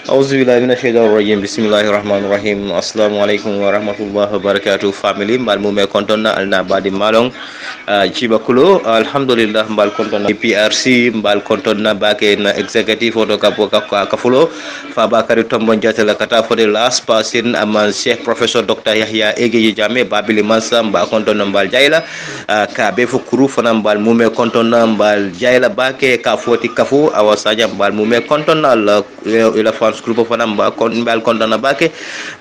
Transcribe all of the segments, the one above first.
Auzubillahi minasyaitonirrajim. Bismillahirrahmanirrahim. Assalamualaikum warahmatullahi wabarakatuh. Family mbal mume kontonna alna badi malong jiba kulo alhamdulillah mbal kontonna PRC mbal kontonna bake na executive auto kapo kafulo fa bakari tombon jatela kata for the last person aman Sheikh Professor Dr. Yahya Egeji Jammeh babili mansa mbal kontonna mbal jayla ka be fu kuru fana mbal mume kontonna mbal jayla bake ka foti kafu awasaja mbal mume kontonna la fans group fana mbal kontonna bake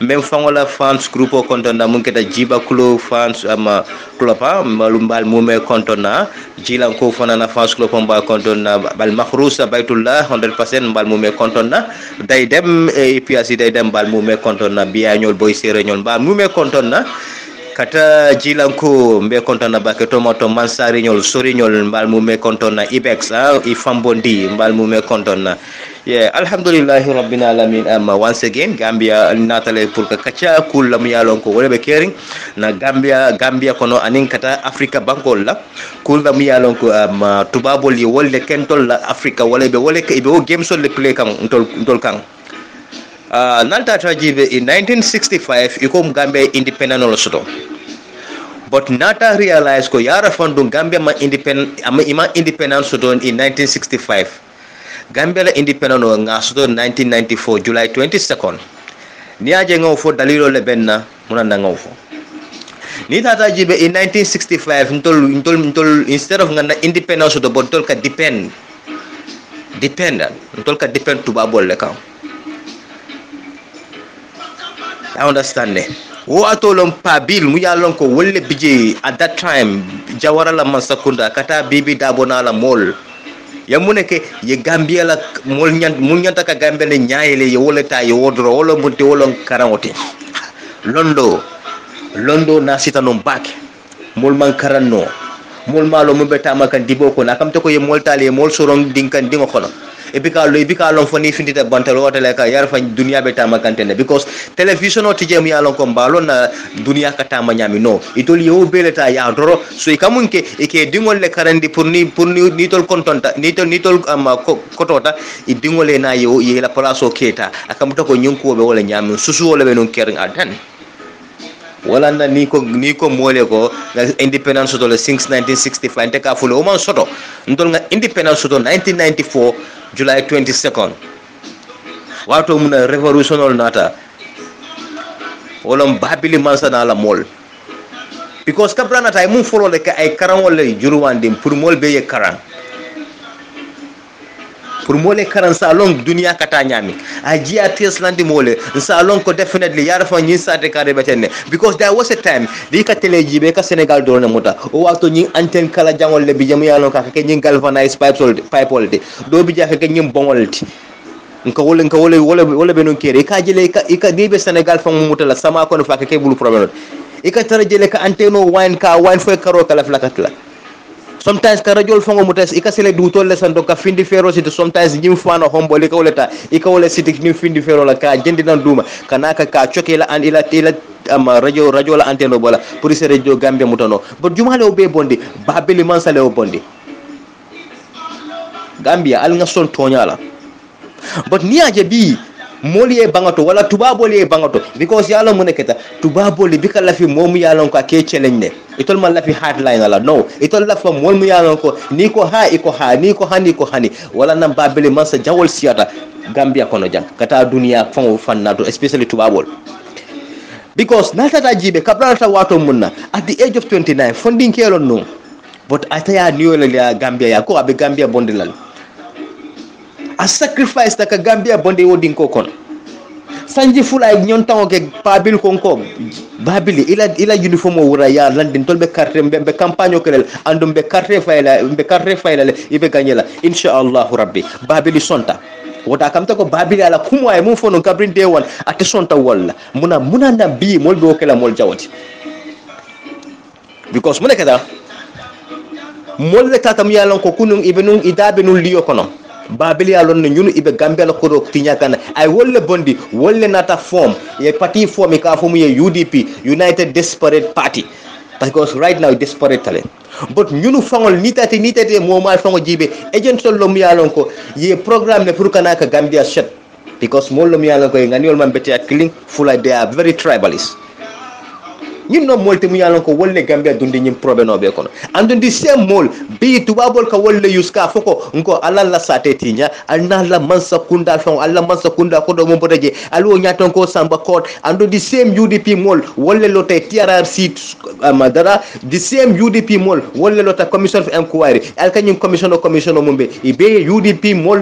même fangola fans group kontonna munketa jiba kulo fans ama klopa mbal mume kontonna jilan ko fana na fans club mbal kontonna bal mahrusa baytullah 100% mbal mume kontonna day dem PRC day dem mbal mume kontonna biya ñol boy sere ñol mbal mume kontonna kata jilanko mbe kontona bake tomato mansari ñol sori ñol mbal mume kontonna ibex i fambondi mbal mume kontonna alhamdulillahi rabbil alamin once again Gambia natale pour ka kacha kul lam yalon ko wala be kering na Gambia kono anin kata Africa bankol la kul lam yalon ko tubabol yi wolde kentol la Africa wala be o games le play kan ntol kan nalta trajibe in 1965 ikom Gambia independent olosoto but nata realize ko yara fandu Gambia ma independent soto in 1965 Gambia la independent o nga soto 1994 July 22nd ni aje ngaw fo dalilo le benna munanda ngaw fo ni tata jibe in 1965 ntol instead of ngana independent soto but ntol ka dependent ntol ka depend tubabol le kan I understand it. Wo atolon pa bill mu yalon ko wolle bije at that time jawara la mansakunda kata bibi dabona la mol yamune ke ye Gambia la mol nyanta ka Gambia le nyaayele ye wolata ye wodro wolo munti wolon karangote londo na sita non back mol man karanno mol malo mo betama kan dibo ko nakam to ko ye mol tale mol soron dinkan dingo kono ebika lon foni findita bantalo wata ka yar fa dunia betama kantene because television o tije mi yalon ko mbalo na dunia kata manyami no itoli yo beleta ya doro so ikamunke ike dingol le karandi pour ni tol kontonta ni tol kotota i dingol na yo ye la place o keta akamuta ko nyunko be wala nyami susu wala be non kering adan wala na ni ko mole ko independence soto le since 1965 te ka fulo o man soto ndol nga independence soto 1994 July 22nd wato muna revolutionary nata wolom babili mansa na la mol because kabrana tay mum folo le ka ay karan wala juruwande pour mol be ye karan pour mole karan salon dunia kata nyami a jia teslandi mole salon ko definitely yara fa nyin sate kare betene because there was a time di ka teleji be ka Senegal do na mota o wato nyin antenne kala jangol le bi jam yalon ka ke nyin galvanized pipe wolde do bi jafe ke nyin bongolti nka wala be non kere ka jele ka dibe Senegal fa mu mutala sama ko no fa ke bulu problème ika tara jele ka antenne wine fo karo kala flakatla sometimes karajol fango mutas ikasele dutol le sando ka findi fero sito sometimes jim fano hombo le ka woleta ika wala sitik ni findi fero la ka jendi nan duma kanaka ka chokela an ila radio la anteno bola pour se radio Gambia mutano but jumale o be bondi babeli mansale o bondi Gambia al nga son tonyala but ni aje bi moli e bangato wala tubaboli e bangato because yalla mo neketa tubaboli bika la fi mom yalla ko ke challenge itol man la fi hardline la no itol la fa mol mu yalla ko ni ko ha iko ha ni ko hani wala nam babeli man sa jawol siata Gambia kono jang kata dunia fango fannato especially tubabol because natata jibe kabrata wato munna at the age of 29 funding kelon no but ataya niole ya Gambia ya ko abe Gambia bondilal a sacrifice taka Gambia bonde wodin ko kon sanji fulay nyon tawo ke pabil konko babili ila uniform wura ya landin tolbe carte be campagne kelel andum be carte fayla ibe ganyela inshallah rabbi babili sonta wota kam to ko babili ala kumo ay mum fono kabrin de won ate sonta walla muna na bi mol be okela mol jawati because munekata mol le tatam yalon ko kunun ibnun idabe nun liyo kono babili alon ne ñunu ibe Gambia la ko do tiñakana ay wolle bondi wolle nata form ye party form ka form ye UDP United Desperate Party because right now desperate talent but ñunu fangol nitati mo mal fango jibe agent sol lo mi yalon ko ye programme ne pour kanaka Gambia set because mol mi yalla ko ngani wol man betia killing fula they are very tribalist ñin no molti mu yalla ko wolle Gambia dundi ñim problème no be kono andundi sem mol bi tubabol ka wolle yuska foko ngo alalla sate tinya alna la mansa kunda fon alla mansa kunda ko do mo bodaje alwo nyaton ko samba court andundi sem UDP mol wolle lote TRRC madara the same UDP mol wolle lota commission of inquiry al kanyum commission mumbe ibe UDP mol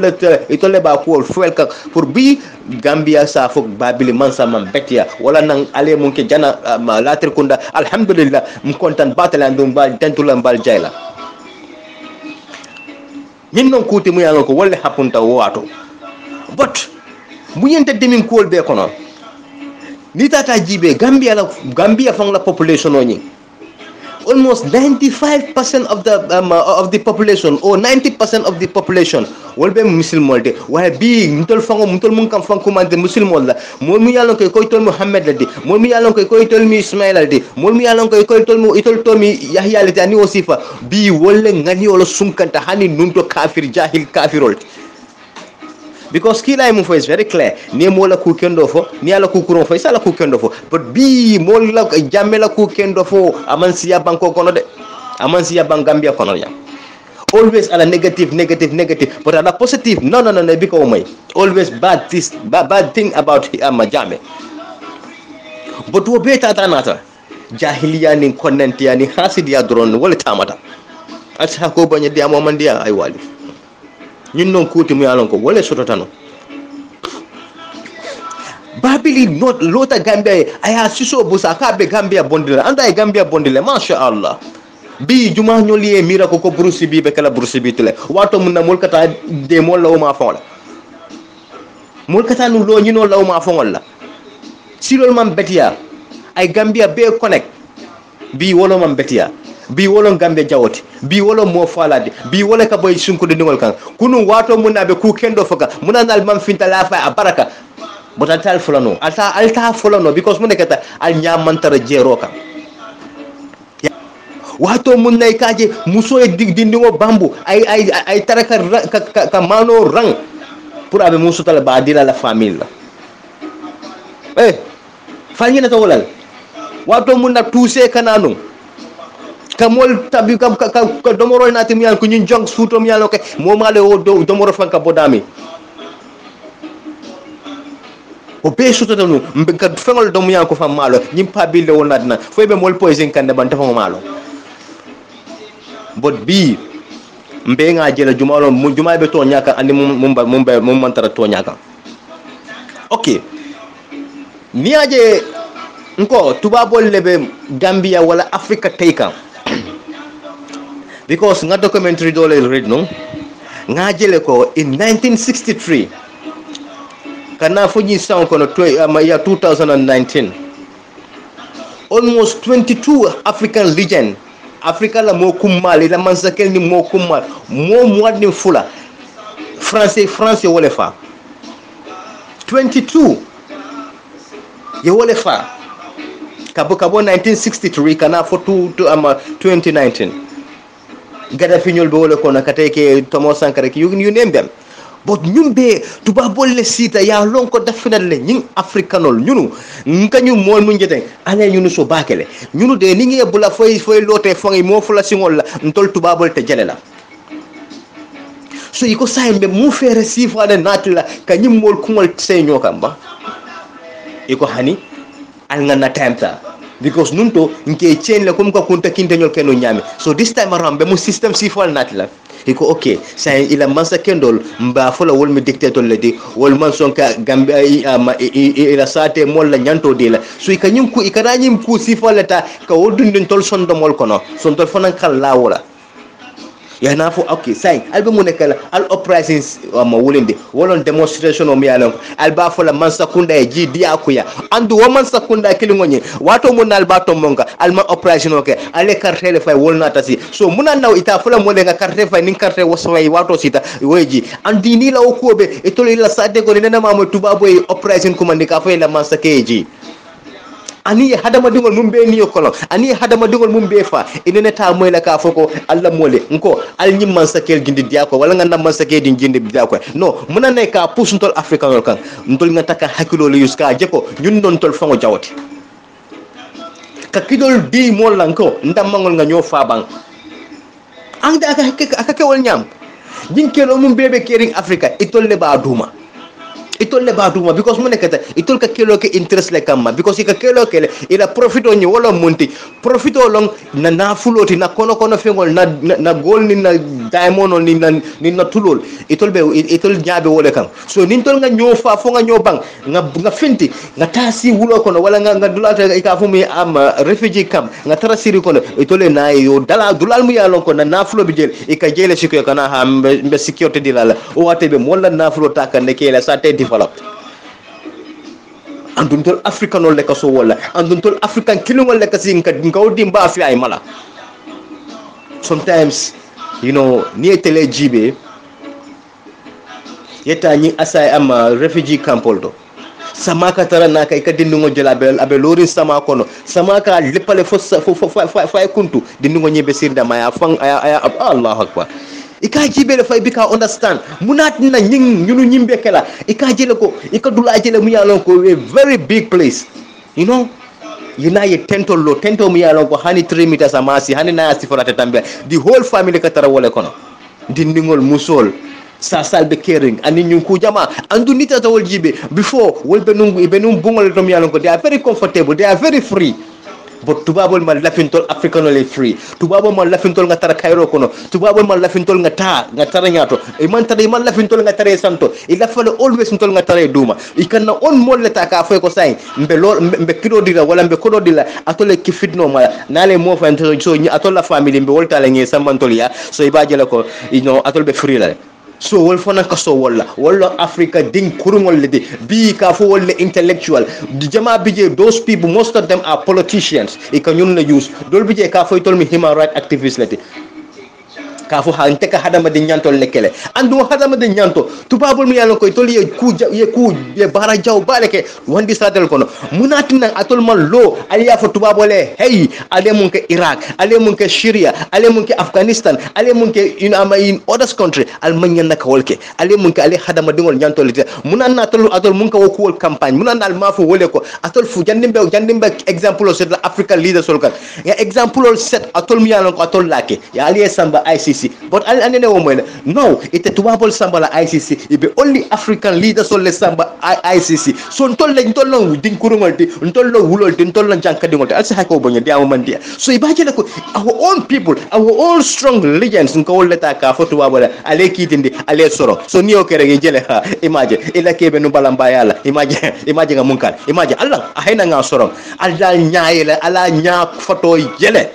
itole ba ko fuel ka pour bi Gambia sa fok babili mansa man betia wala nang ale mun ke jana later kunda alhamdulillah mu kontan batala ndum bal tentulam bal jayla min non kuti mu yanga ko wolle hapunta wato but mu yente demin kool be kono ni tata jibe Gambia fang la population oni almost 95% of the population or 90% of the population will be Muslim molde why be mutol mun kam fango mande Muslim molla mo mu yalon koy tol Muhammad ladi mo mu yalon koy tol mi Ismail ladi mo mu yalon koy tol mu itol to mi Yahya ladi ani wasifa bi wolle ngani wala sunkanta hani nunto kafir jahil kafirol because kila mu fo is very clear ni mo la ku kendo fo ni ala ku kuron fo isala ku kendo fo but bi mo la jamme la ku kendo fo amansiya banko kono de amansiya bang Gambia kono ya always ala negative but ala positive no because may always bad thing about jamme but wo beta tanata jahiliya ni konnentiya ni hasidiya drone wala tamata ata ko banya dia mo mandiya ay wali ñun non kuti mu yalon ko wala soto tano babili not lota Gambia aya siso busa ka be Gambia bondile anda e Gambia bondile masha Allah bi juma ñoli e mira ko brusi bi be kala brusi bi tele wato mun na mol kata de mol law ma fon la mol kata nu lo ñino law ma fon la silol man betia ay Gambia be connect bi wolo man betia bi wolo Gambia jawoti bi wolo mo falade bi wolo ka boy sunko de ngol kan kunu wato mun na be ku kendo foka mun na man finta la fa baraka but alta fulano because mun kata al nyamantara jero kan wato mun nay kaje muso e dindingo bambu ay taraka ka mano rang pour abe muso tala ba dila la famille fani na tawlal wato mun na touché kananu kamol tabi ka domoro na tim yan ko ñun jong suutom yalla ko mo male o domoro fanka bodami o be suuto tanu ka fengol dom yan ko fam malo ñim pa bilde wona dina foybe mol poison kande ban tafa malo bot bi mbe nga jela jumalo mu juma be to ñaka andi mum mantara to ñaka okay ni aje nko tubabol lebe Gambia wala Africa take because nga documentary dole read no nga jele ko in 1963 kana fuji sound kono ya 2019 almost 22 African legend Africa la mo kummal la mansakel ni mo kummal mo modni fula français wole fa 22 ye wole fa kabo 1963 kana for 2019 gada fiñol be wala kono katay ke Thomas Sankara ki you name them but ñumbe tuba bolle sita ya lon ko dafinal le ñing africanol ñunu ngañu mol mu njete ale ñunu so bakele ñunu de ni ngi bula foy lote fongi mo fula singol la ntol tuba bol te jele la so iko saybe mu fere sifa de natla ka ñim mol kumol sey ñokamba iko hani al ngana temta because nunto nke chain la comme ko kunta kinte nyol keno nyame so this time around be mu system sifal natla iko okay say ila mansa kendol mba fola wol mi dictator ledi wol man son ka Gambia ila sate mol la nyanto de la so ikanyum ku ikananyim ku sifalata ka wodun den tol son do mol kono son tol fonan kal la wala ya na fo okay say albe mu nekala al uprisings ma wolinde wolon demonstration o mi yalon alba fola man sakunda e ji dia kuya andu wo man sakunda kilingonye wato mun alba to monga alma operation okay ale cartel fay wolna tasi so munan naw ita fola mo le nga cartel fay nin cartel wasway wato sita weji andi ni la okobe e toli la sade ko nena mamo tuba boy operation ko mandi ka fay la man sakeji ani hadama dingol mum be niyo kolon ani hadama dingol mum be fa inene ta moy la ka foko alla mole nko al nyimman sakel gindi dia ko wala nga namman sakel din gindi dia ko no muna ne ka pusuntol africanol kan ndol nga taka hakilo le yuska jeko ñun non tol fango jawati ka kidol di mol lanko ndamangol nga ño fa bang anda aka kewol ñam jinkelo mum bebe kering africa itol le ba duma because mo nekata itol ka kelo ke interest le kamma because ka kelo ke ila profito ni wala monti profito long na nafuloti na kono fengol na gold ni na diamond ni na tulol itol jaabe wala kan so nin tol nga ñofa fo nga ñobang nga fenti nga tasi wulo kono wala nga dulata ka fu mi am refugee camp nga tara siri kono itol na yo dulal mu yalon ko na nafulo bi jel e ka jele sikyo kana ha mbe security dilala o watebe mo la nafulo taka ne kela sa te developed andun tol african ol leka so wala andun tol african kilingol leka sin ka ngawdi mba fi ay mala sometimes ni tele jibe yeta ni asay am refugee camp oldo samaka tara na kay kadingo jela abe lorin sama kono samaka lepale fo kuntu dingo nyebe sirda maya fang aya Allahu akbar ika jibele fay bika understand munat na ñunu ñimbe kala ika jele ko ika dula jele mu yalon ko a very big place yina ye tento mu yalon ko hani 3 meters amasi hani na sifora tambe the whole family ka tara wole kono dindingol musol sa salbe caring ani ñun ku jama andu nita tawol jibe before wolbe num bungol dom yalon ko they are very comfortable, they are very free. But tubabol man lafintol africanole free tubabol man lafintol nga tara Cairo kono tubabol man lafintol nga tara nyato e man tara man lafintol nga tara santo e la falo always ntol nga tara duma e kanna on molleta ka fay ko say mbe kido dira wala mbe kodo dila atole ki fitno mala nale mo fa so ni atola family mbe wolta la ngi samantol ya so e bajela ko atol be free la so wol fona ka so walla Africa ding kurungol ledi bi ka fo wolle intellectual jama bije those people most of them are politicians e ka ñun na use dol bije ka fo tol mi human right activist lati ka fo ha nteka hadama de ñantol lekele andu hadama de ñanto tubabul mi yalla koy tol ye bara jaw baleke wandi sadel kono munatina atol man lo aliya fo tubabole hey ale mun ke Iraq ale mun ke Syria ale mun ke Afghanistan ale mun ke in other country al manya naka wolke ale mun ke ale hadama de ngol ñantol lite munanna atol mun ka woko wol campagne munanna al mafo wole ko atol fu jandimbe example set la African leaders sol kan ya example set atol mi yalla ko atol lake ya ali samba ICC but anene wo moy no ite tubabol samba la ICC ibe only African leaders sol le samba ICC so ntol din kurungol ti ntol wulol ti ntol jankadi ngol alsa hako bonye diamo mandia so ibaje ko our own people our own strong legends ko leta ka foto wabala ale kitindi ale soro so ni o kere jele ha imaje ila kebe no balamba yala imaje nga munkal imaje Allah ahina nga soro alda nyaayela ala nya foto jele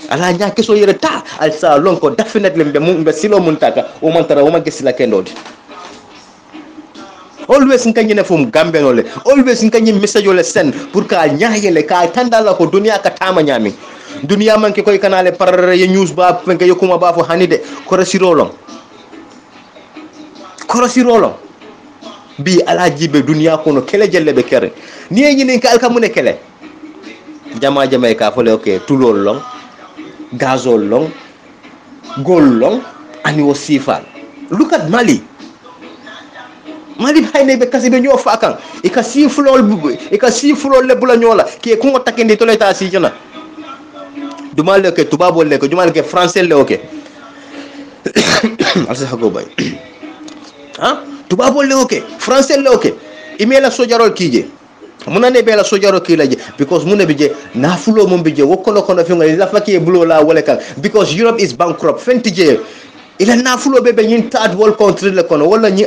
ala nya keso yere ta al sa lonko definitely mbe silo muntaka o mantara o magesila kendodi always nkanyi ne fum gambe nole always nkanyi message ole send pour ka nyaayele ka tandala ko dunia ka tama nyami dunia man ke koy kanale par ye news ba penke yokuma ba fo hanide korosirolong bi ala jibe dunia kono kele jelle be kere ni nyini ka alka mune kele jama ka fole okay tulol long gazol long gold long ani o sifal look at Mali hayne be kasi be ñoo fakan e ka sifulol le bula ñola ke ko takende to leta si jona dumal le ke tubabol le ko dumal ke français le okay alsa hago bay tubabol le okay français le okay imela sojarol kije munane bela sojaro kilaje because mune bije nafulo mum bije wokono kono finga la faki bulo la wala kan because Europe is bankrupt fentije ila nafulo bebe nyin third world country le kono wala nyi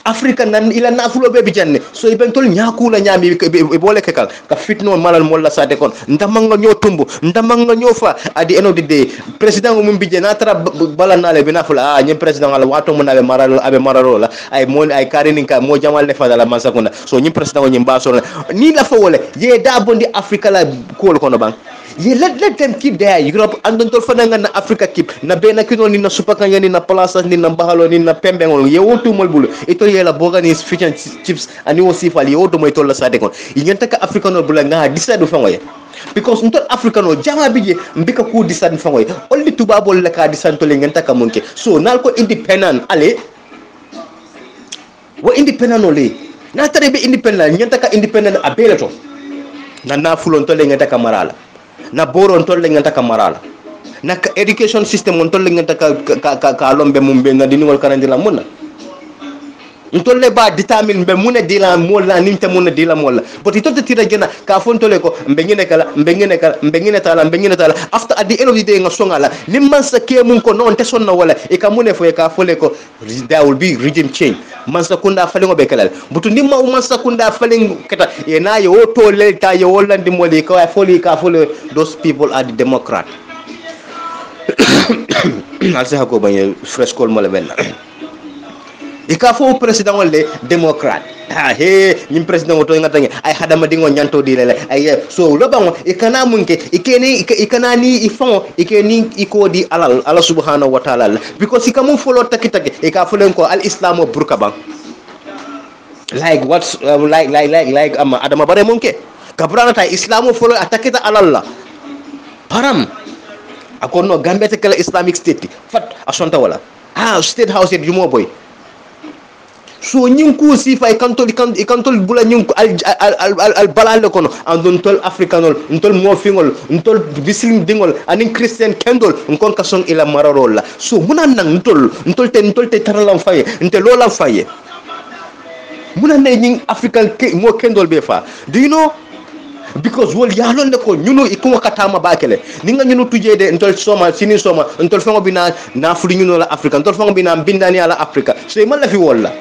Africa nan ila nafulo bebe janne so ibentol nyakula nyami bole kekal ka fitno malal molla sade kon ndamanga nyo tumbu ndamanga nyo fa at the end of the day president mum bije natara balanale be nafula nyi president ala wato mun abe mararo la ay mon ay karini ka mo jamal le fadala mansakunda so nyi president nyi baso ni la fa wole ye da bondi Africa la ko kono bang let them keep there Europe andon tol fananga na Africa keep na bena kino ni na supakanya ni na palasa ni na bahalo ni na pembengol ye wotu mol bulu ito yela boga ni fish and chips ani wo sifali wotu mo ito la sade kon inyanta ka Africa no bula nga disadu fangoye because ntol Africa no jama bije mbika ku disadu fangoye only tubabol la ka disanto le nganta ka monke so nal ko independent ale wo independent no le na tare be independent nyanta ka independent abele to na fulon to le nganta ka marala na boro on le nganta ka marala na education system on le nganta ka lombe mumbe na dinol kanandila munna ntolle ba determine be mune dila molla nimte mune dila molla but itote tira gena ka fontole ko mbengine tala after at the end of the day nga songala nimman sa ke mun ko non te sonna wala e ka mune fo e ka fole ko there will be regime change man sa kunda fale ngo be kalal butu nimma man sa kunda fale keta e na yo to le ta yo wollandi moli ko ka fole those people are the democrat alse hako banye fresh call mo le bella ika fo president wala democrat he nyim president woto ngata ay hadama dingo nyanto di lele ay so lo bango ikana munke ikana ni ifon ikeni iko di ala subhanahu wa ta'ala because ikamu follow takitake ika folen ko al islamo burkaba like what's like adama bare munke kabrana ta islamo follow atakita alalla param akono gambete kala islamic state fat asonta wala state house e jumo boy so nyinku sifa ikantol bula nyinku al balal kono andon tol africanol ntol mofingol ntol muslim dingol anin christian kendol nkon ka song ila mararol la so munan nang ntol te taralam faye nte lolam faye munan ne nying african mo kendol be fa do you know because wol yalon le ko ñunu ikuma katama bakele ninga ñunu tujede ntol soma sini soma ntol fango bina na fuli ñunu la africa ntol fango bina bindani ala africa so man la fi wala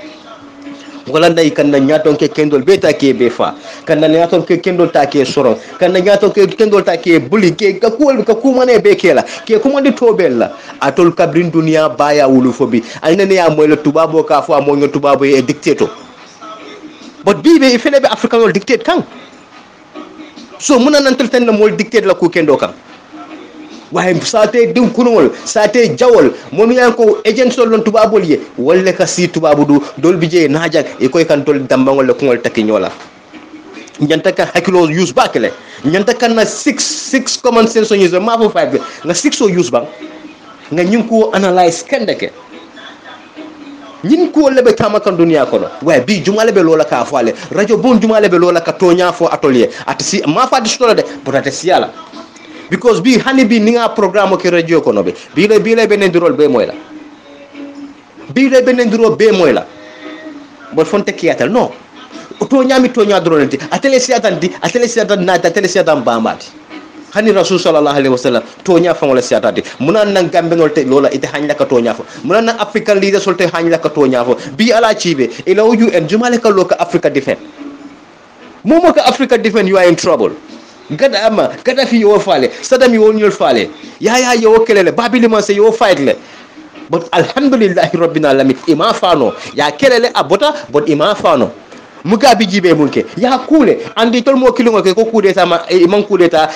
wala nday kan na nyaton ke kendol beta ke be fa kan na nyaton ke kendol ta ke soron kan na nyaton ke kendol ta ke buli ke ka kuma ne be kela ke kuma di tobella atol kabrin dunia baya wulu fobi alnene ya moy le tubabo ka fo mo ngi tubabo e dictator but bibe ifele be african wol dictate kan so muna nan tan na mol dictate la ku kendo kan waye sate din kunol sate jawol mom yan ko agent sol lon tubabol ye wolle ka si tubabu du dol bije najak e koy kan tol dambangol le kungol takki nyola nyanta kan hakilo use bakle nyanta kan na 6 common sense use ma fo 5 nga 6 so use bang nga nyim ko analyze kendeke nyin ko lebe tamakan dunia kono way bi jumale be lola ka fale radio bon jumale be lola ka tonya fo atelier atsi ma fa di stola de burate siala because bi hani bi ninga programme ke radio kono be bi le benen dirol be moyla bo fonte kiatal no to nya drolenti atele siatan na atele siatan bamati hani rasul sallallahu alaihi wasallam to nya fa wala siatati munan nan gambe nolte lola ite hanya ka to nya fa munan nan african leader solte hanya ka to nya fa bi ala chibe ila uju en jumale ka loka africa defend momo ka africa defend you are in trouble gada fi yo fale sadam yo nyol fale ya yo kelele babili man se yo fight le but alhamdulillah rabbil alamin ima fano ya kelele abota but ima fano mugabi jibe munke ya kule andi tol mo kilungo ke ko kudeta ma imam kudeta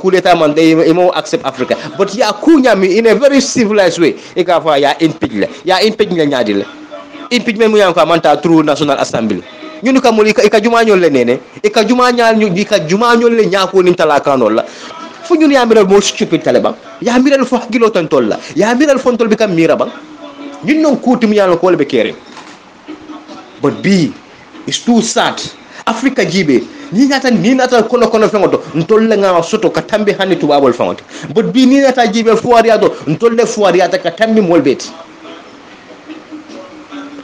kudeta man they imo accept africa but ya kunya mi in a very civilized way e ka fa ya impeach nyaadile impeachment mu yanko manta through national assembly ñunu ka muli ka jumañol le nene e ka jumañal ñu di ka jumañol le ñaako ni talakanol la fu ñun ya miral mo stupid taliban ya miral fo hakilo tan tolla ya miral fontol bi kam mira ba ñun non kutum yalla ko le be kere but bi is too sad africa jibe ni nata kono fengoto ntolle nga soto ka tambi hani tubabol fengoto but bi ni nata jibe fuariya do ntolle fuariya ta ka tambi molbeti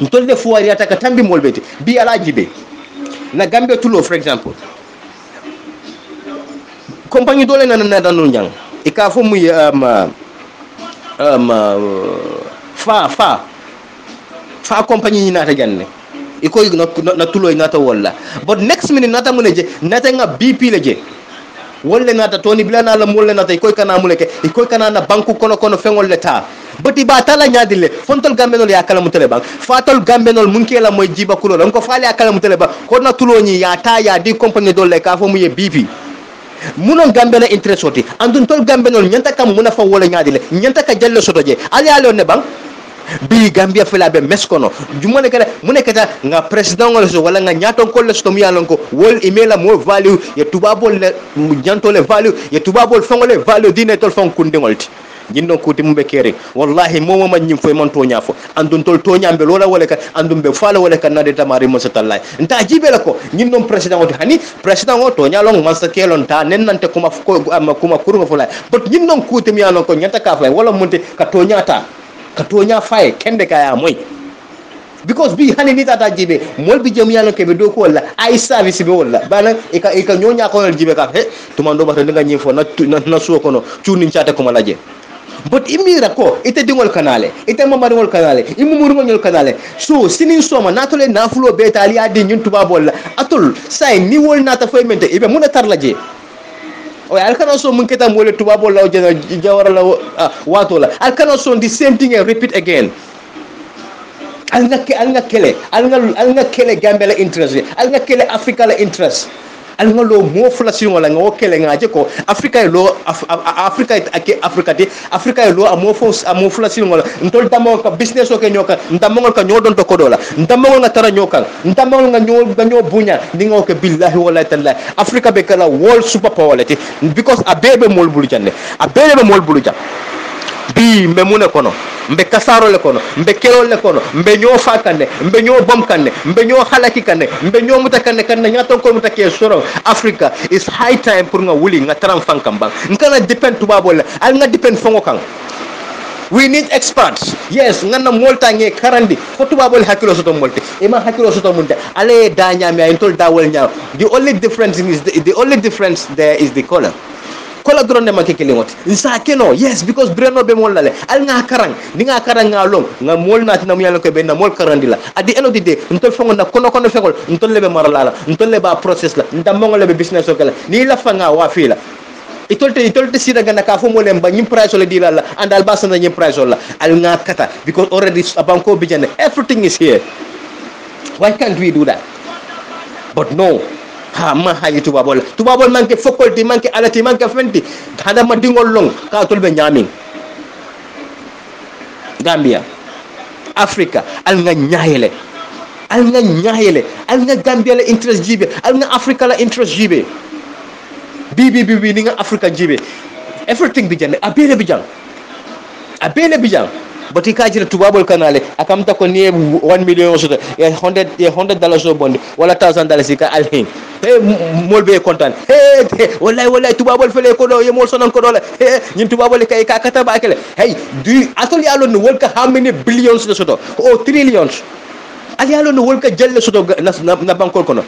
ntolde fuwari ataka tambi molbeti bi ala jibe na gambe tulo for example compagnie dole na danu nyang e ka fo muy fa compagnie ni nata janne e koy na tulo nata walla but next minute nata muneje nata nga bp leje wolle nata toni bilana la molle nata e koy kana muleke e koy kana na banku kono fengol leta bati ba tala nyaadile fontol gambenol ya kala mutele bang fatol gambenol munkela moy jiba kulo ko faale akala mutele ba ko na tuloni ya ta ya di compagnie dole ka fo muye bibi munon gambe la interest oti andun tol gambe non nyanta kam muna fa wala nyaadi le nyanta ka jalle soto je ali alo ne bang bi gambia fela be meskono jumone kala mune kata nga president ngol so wala nga nyaton ko le so mi yalon ko wol email mo value ye tubabol le janto le value ye tubabol fongole value dine tol fon kundingolti jinno kuti mumbe kere wallahi momo man nyim foy man to nyafo andun tol to nyambe lola wala ka andum be fala wala kan nade tamari mo satallay nta jibe la ko jinno president o hani president o to nyalong man sa kelon ta nen nante kuma kuma kurunga fulay but jinno kuti mi yalon ko nyata ka fay wala munte ka to nyata ka to nya fay kende kaya moy because bi hani ni tata jibe mol bi jëm yalla ke be do ko wala ay service be wala bana e ka nyonya ko jibe ka he tumando ba nga nyim fo na so ko no ciuni ciata ko malaje but imira ko ite dingol kanale ite mamaringol kanale imumurungol kanale so sinin soma natole nafulo be tali adi nyun tuba bolla atul say ni wol nata fay mente ibe muna tarlaje o alkana so mun keta mole tuba bolla o jawara la wato la alkana so the same thing and repeat again alga kele gambela interest alga kele africa la interest alga lo mo flashin wala ngo kele ngaje ko africa lo africa lo amo flashin wala ntol damo ka business o ke nyoka ndamo ka nyodon to kodola ndamo nga tara nyoka ndamo nga nyo bunya ningo ke billahi wala taala africa be kala world superpower lati because abebe mol bulu janne abebe mol bulu janne bi mbe mune kono mbe kasaro le kono mbe kero le kono mbe nyo fakane mbe nyo bom kane mbe nyo halaki kane mbe nyo mutakane kane nyaton ko mutake soro Africa is high time pour nga wuli nga taram fankam bang ngana depend tubabo le al nga depend fongo kan we need experts yes ngana molta nge karandi ko tubabo le hakilo soto molti e ma hakilo soto munte ale da nyami ay tol dawol nyaaw the only difference there is the color kola drone make kelingoti nsa keno yes because breno be mol lale al nga karang ni nga karang nga long nga mol nati na muyalo ko be na mol karandila at the end of the day ntol fongo na kono fegol ntol lebe marala ntol leba process la ndam lebe business o kala ni la fanga wa fila itolte sida gana ka fo molem ba nyim price le dilala andal basana nyim price la al nga kata because already abanko bijane everything is here why can't we do that but no ha ma hayi tubabol manke faculty manke alati manke fenti hada ma dingol long ka tolbe nyamin Gambia Africa al nga nyaayele al nga Gambia la interest jibe al nga Africa la interest jibe bibi ni nga Africa jibe everything bi jande abele bijang but ikajira tubabol kanale akamta ko ni 1 million soto $100 so bonde wala $1000 ka alhin hey molbe content hey wallahi tubabol fele ko do ye mol sonon ko do la hey ñin tubabol kay ka kata bakele hey du atoli alon wol ka how many billions de soto o trillions ali alon wol ka jelle soto na bankol kono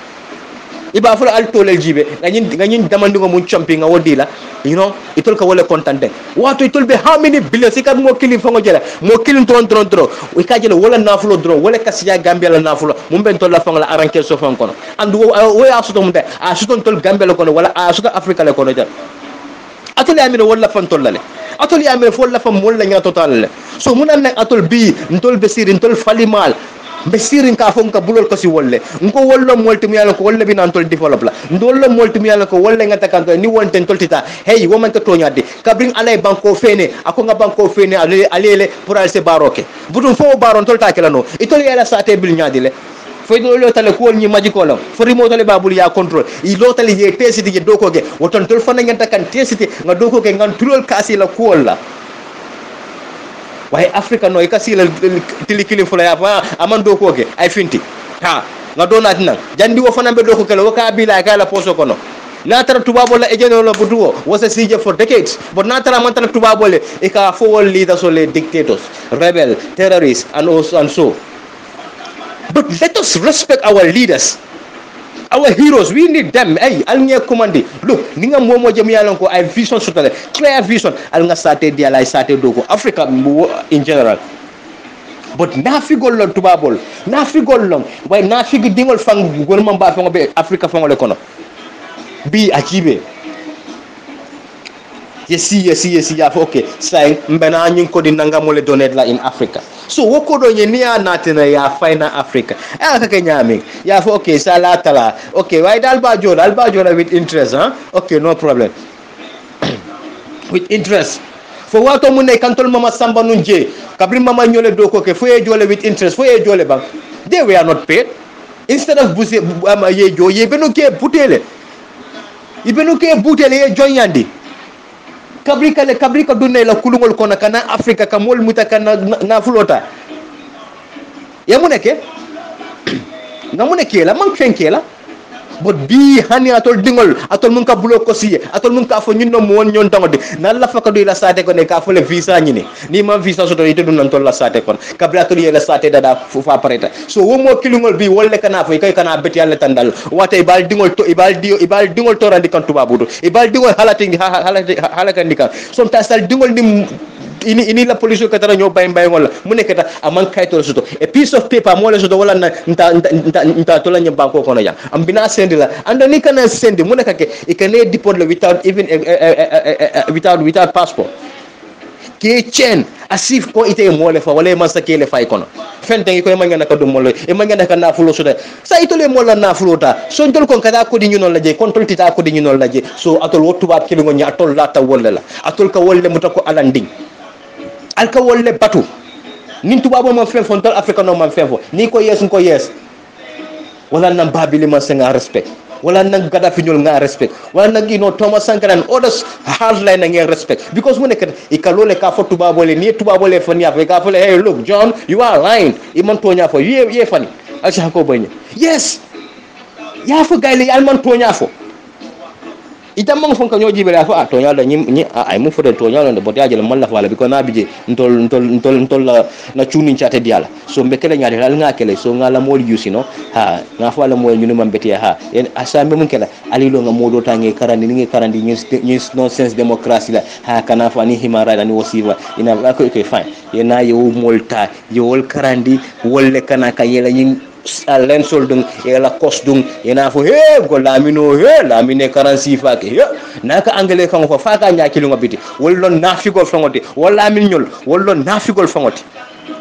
iba fula al tolel jibe ganyin damandi ngo mun champi nga wodila you know itol ka wala contente wato itol be how many billions ikad mo kilin fango jela mo kilin tron o ka jela wala nafulo dron wala kasiya Gambia la nafulo mum ben tol la fango la aranke so fon kono andu wo ya soto munde a soto tol Gambia la kono wala a soto Africa la kono jela atol amina wala fan tol lale atol amina fo la fam wala nya total le so munan nak atol bi ntol besir ntol falimal be sirin ka fon ka bulol ko si wolle ngo wollo molti mi yalla ko wolle bi nan tol develop la ndollo molti mi yalla ko wolle ngata kan ni wonten toltita hey wo man ka toñade kabrin alay banko fene ako nga banko fene alele pour alse baroke budum fo baron tolta kala no itol yalla sate bil nyaade le fo do lo tale ko ni maji ko lam fo remote le babul ya control i lo tale ye tesiti je doko ge woton tol fana ngata kan tesiti nga doko ge ngan tulol kasi la ko la waye Africa no ikasila tilikili fula ya amando ko ke ay finti ha nga donat nan jandi wo fana be do ko kala waka bila kala poso kono na tara tubabo la ejeno la butuo was a siege for decades but na tara man tara tubabo le e ka fo wol leaders or dictators rebel terrorists and so but let us respect our leaders, our heroes. We need them. Hey, alnye commande. Look, ninga momo jemi yalon ko ay vision sotale, clear vision. Alnga sate dia la sate dogo Africa in general. But na figol lon tubabol, na figol lon. Why na figi dingol fang gouvernement ba fang be Africa fang le kono. Bi achibe. Yes, okay. Say mbena nyin ko di nanga mole donate la in Africa. so woko do ni ya natina ya faina africa ka ke nyami ya fo okay sala tala okay why dal ba jola with interest okay no problem with interest fo wato mun ne kantol mama samba nunje kabri mama nyole do ko ke fo e jole with interest fo e jole bang they were not paid instead of buse ye jo ye beno ke butele ibenu ke butele ye joyandi kabri ka dunne la kulungol kono kana africa ka mol mutaka na flota ya muneke ngamuneke la man fenke la but bi hani atol dingol atol mun ka bulo ko siye atol mun ka fo nyinno mo won nyon tangode nan la faka do la sate ko ne ka fo le visa nyini ni ma visa so to ite dun nan tol la sate kon kabla atol ye la sate dada fu fa pareta so wo mo kilungol bi wolle kana fo kay kana beti yalla tandal wate ibal dingol to ibal dingol to randi kan tuba budo ibal dingol halakandi kan sometimes sal dingol nim ini la police ko tara ñoo bay ngol mu nekk ta aman kayto soto a piece of paper mo le soto wala na nta to la ñam banko kono ya am bina sendi la anda ni kana sendi mu nekk ke e kane deport le without even without passport ke chen asif ko ite mo le fa wala man sa ke le fay kono fente ko e mangana ka dum mo le e mangana ka na fulo soto sa itole mo la na fulota so ndol kon kada ko di ñu non la je control tita ko di ñu non la je so atol wottu ba kilo ngonya atol la ta wolle la atol ka wolle mutako alanding alka wolle batu nin tubabo man fen fon tal africa no man fen fo ni ko yes wala nan babili man senga respect wala nan Gaddafi ñol nga respect wala nan Thomas Sankara and others hardline nga respect because mu nek ikalole ka fo tubabo le ni tubabo le fani africa fo le hey look John you are lying iman tonya fo ye fani acha ko bañ yes ya fo gayle yal man tonya fo itam mang fonka ñoo jibele fa to ñala ñi ay mu fodel to ñala bo diajel man la fala bi ko na bije ntol la na chuni ciate diala so mbekele ñaade dal nga kele so nga la mol yusino ha nga fala moy ñu mam beti ha en asambe mun kala ali lo nga modo tangi karandi ni karandi ñi nonsense democracy la ha kana fa ni himara ni wosiva ina ko fine yena yo molta yo wol karandi wolle kana ka yela ñi alen soldung la kosdung ina fo go lamino lamine 46 fake naka angale kan fo faka nyaakili ngobiti wollon nafigol fangoti walla min nyol wollon nafigol fangoti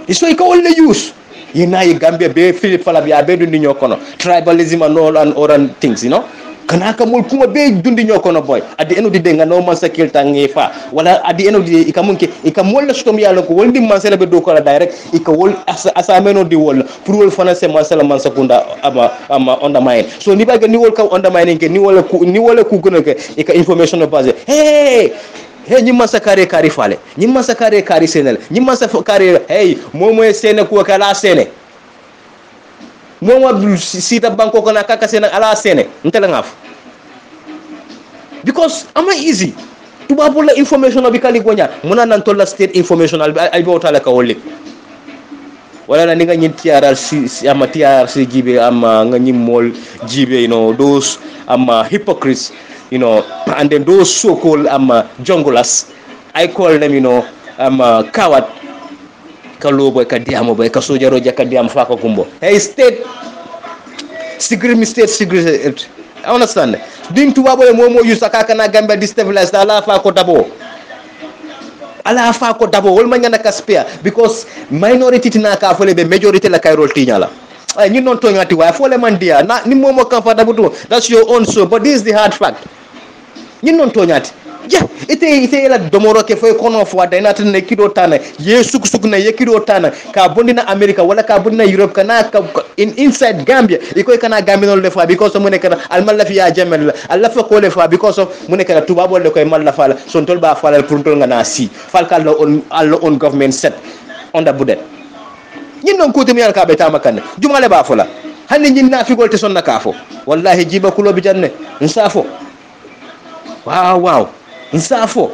iso ko wolle use yena yi Gambia be Philip Falabi be dundi ñokono tribalism and all and other things kanaka mul kuma be dundi ñokono boy at the end of the day nga no man sakil tangi fa wala at the end of the day ikamol la stom yalla ko woldi man sele be do ko la direct ikawol asameno di wol pour wol fana se man sele man sakunda ama undermine so ni baga ni wol ka undermine ke ni wala ku gëna ke ika information no base hey ñi man sa kare fale ñi man sa kare senel ñi man sa kare hey momo sene ko kala sene momo sita banko ko na kaka sene ala sene ntela ngaf because ama easy tubabu la information bi kali gonya muna nan tolla state information ay bota la ka wolle wala na nga ñin TRRC ama TRRC jibe ama nga ñim mol jibe those hypocrites and then those so-called junglers, I call them coward kalobo ka diamo ba ka sojaro jaka diam fa ko kumbo hey state secret I understand din tubabo mo use akaka na Gambia destabilize ala fa ko dabo wol ma ngana ka spare because minority tina ka fole be majority la kay rol tinyala ay ñun non toñati way fole man dia na ni momo kan fa dabuto that's your own so but this is the hard fact ñun non toñati ite la domoro ke foy kono fo da ina tan kido tana ye suk na ye kido tana ka bondina America wala ka bondina Europe kana ka inside Gambia iko kana Gambia no le fa because mo ne kana al mal la fi ya jamel Allah fa ko le fa because mo ne kana tubabo le koy mal la fa son tol ba fa la pour tol ngana si fal ka all on government set on da budet ñin non ko temi yal ka be tamakan jumale ba fo la hanni ñin na fi golte son na ka fo wallahi jiba kulo bi janne nsafo wow nsafo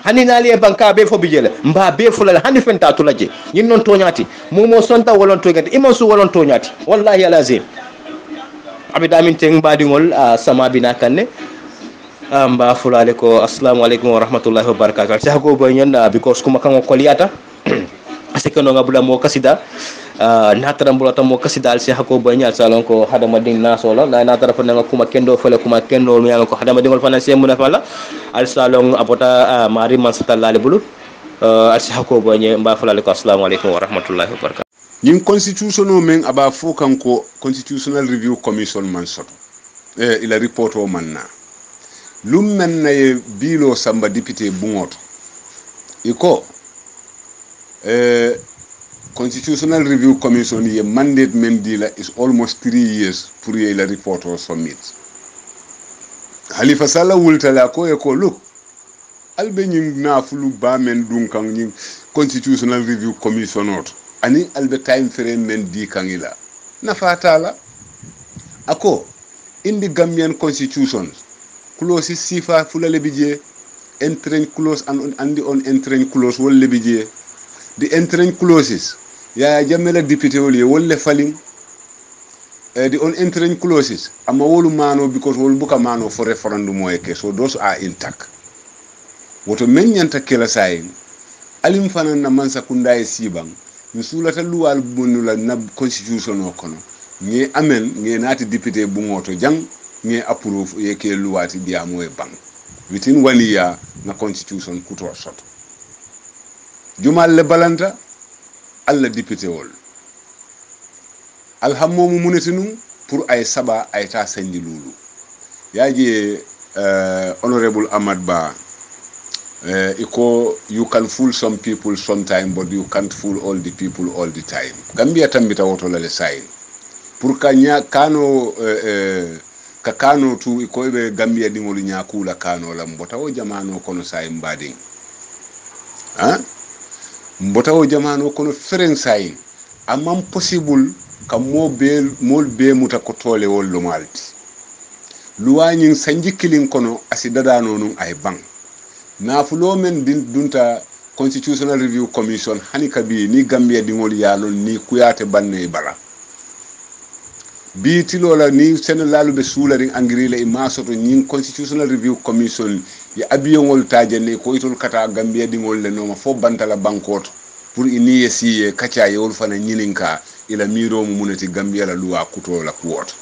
hani nali e banka be fo bijele mba be fo la hani fenta to laje ñin non toñati momo sonta wolon toñati imon su wolon toñati wallahi alazim abida min teng badingol sama bina kanne mba fulale ko assalamu alaikum wa rahmatullahi wa barakatuh sa ko boy ñon because kuma kan ko liata asike no ngabula mo kasida natara mbulata mo kasidal si hako banyal salon ko hadama ding nasola la natara fa nga kuma kendo fele kuma kendo mi ko hadama dingol fana se muna fala al salon apota mari man satallale bulu asi hako bonye mba fulale ko assalamu alaikum wa rahmatullahi wa barakatuh ñing constitution o men aba fo kanko constitutional review commission man soto ila report o manna lum men na bilo samba député bungoto iko constitutional review commission ye mandate men dila is almost 3 years pour ye la report o submit Halifa Sallah wultala ko e ko look albe ñing na fulu ba men dun kan ñing constitutional review commission oto ani albe time frame men di kangila na fatala ako indi Gambian constitution clause sifa fulale bije entering clause and on entering clause wolle bije the entering clauses ya jamela député wol wolle faling the on entering clauses ama wolu mano because wol buka mano for referendum moyeke so those are intact woto men nyanta kela sayin alim fanan na mansa kundaye sibang misulata luwal bonula na constitution o kono nge amen nge nati député bu ngoto jang nge approve yeke luwati diamo e bang within 1 year na constitution kuto soto jumal le balanta alla député wol alhammomu munetinu pour ay saba ay ta sandi lulu yaje honorable Ahmad Ba you can fool some people sometime but you can't fool all the people all the time Gambia tambita woto la le sayin pour kanya kano ka kano tu iko be Gambia dingol nya kula kano la mbota o jamano kono sayin bading mbota o jamano kono feren sayin amam possible ka mol be muta ko tole wollo malti luwañin sanjikilin kono asidada nonun ay bang na fulo men dunta constitutional review commission hani kabi ni Gambia dingol yalon ni kuyate banne bala bi tilola ni senelalu be sulari angrile e masoto nyin constitutional review commission ya abiyongol tajane ko itol kata Gambia dingol le noma fo bantala bankoto pour ini yesiye kacha yol fana nyininka ila miro mu munati Gambia la luwa kuto la kuoto.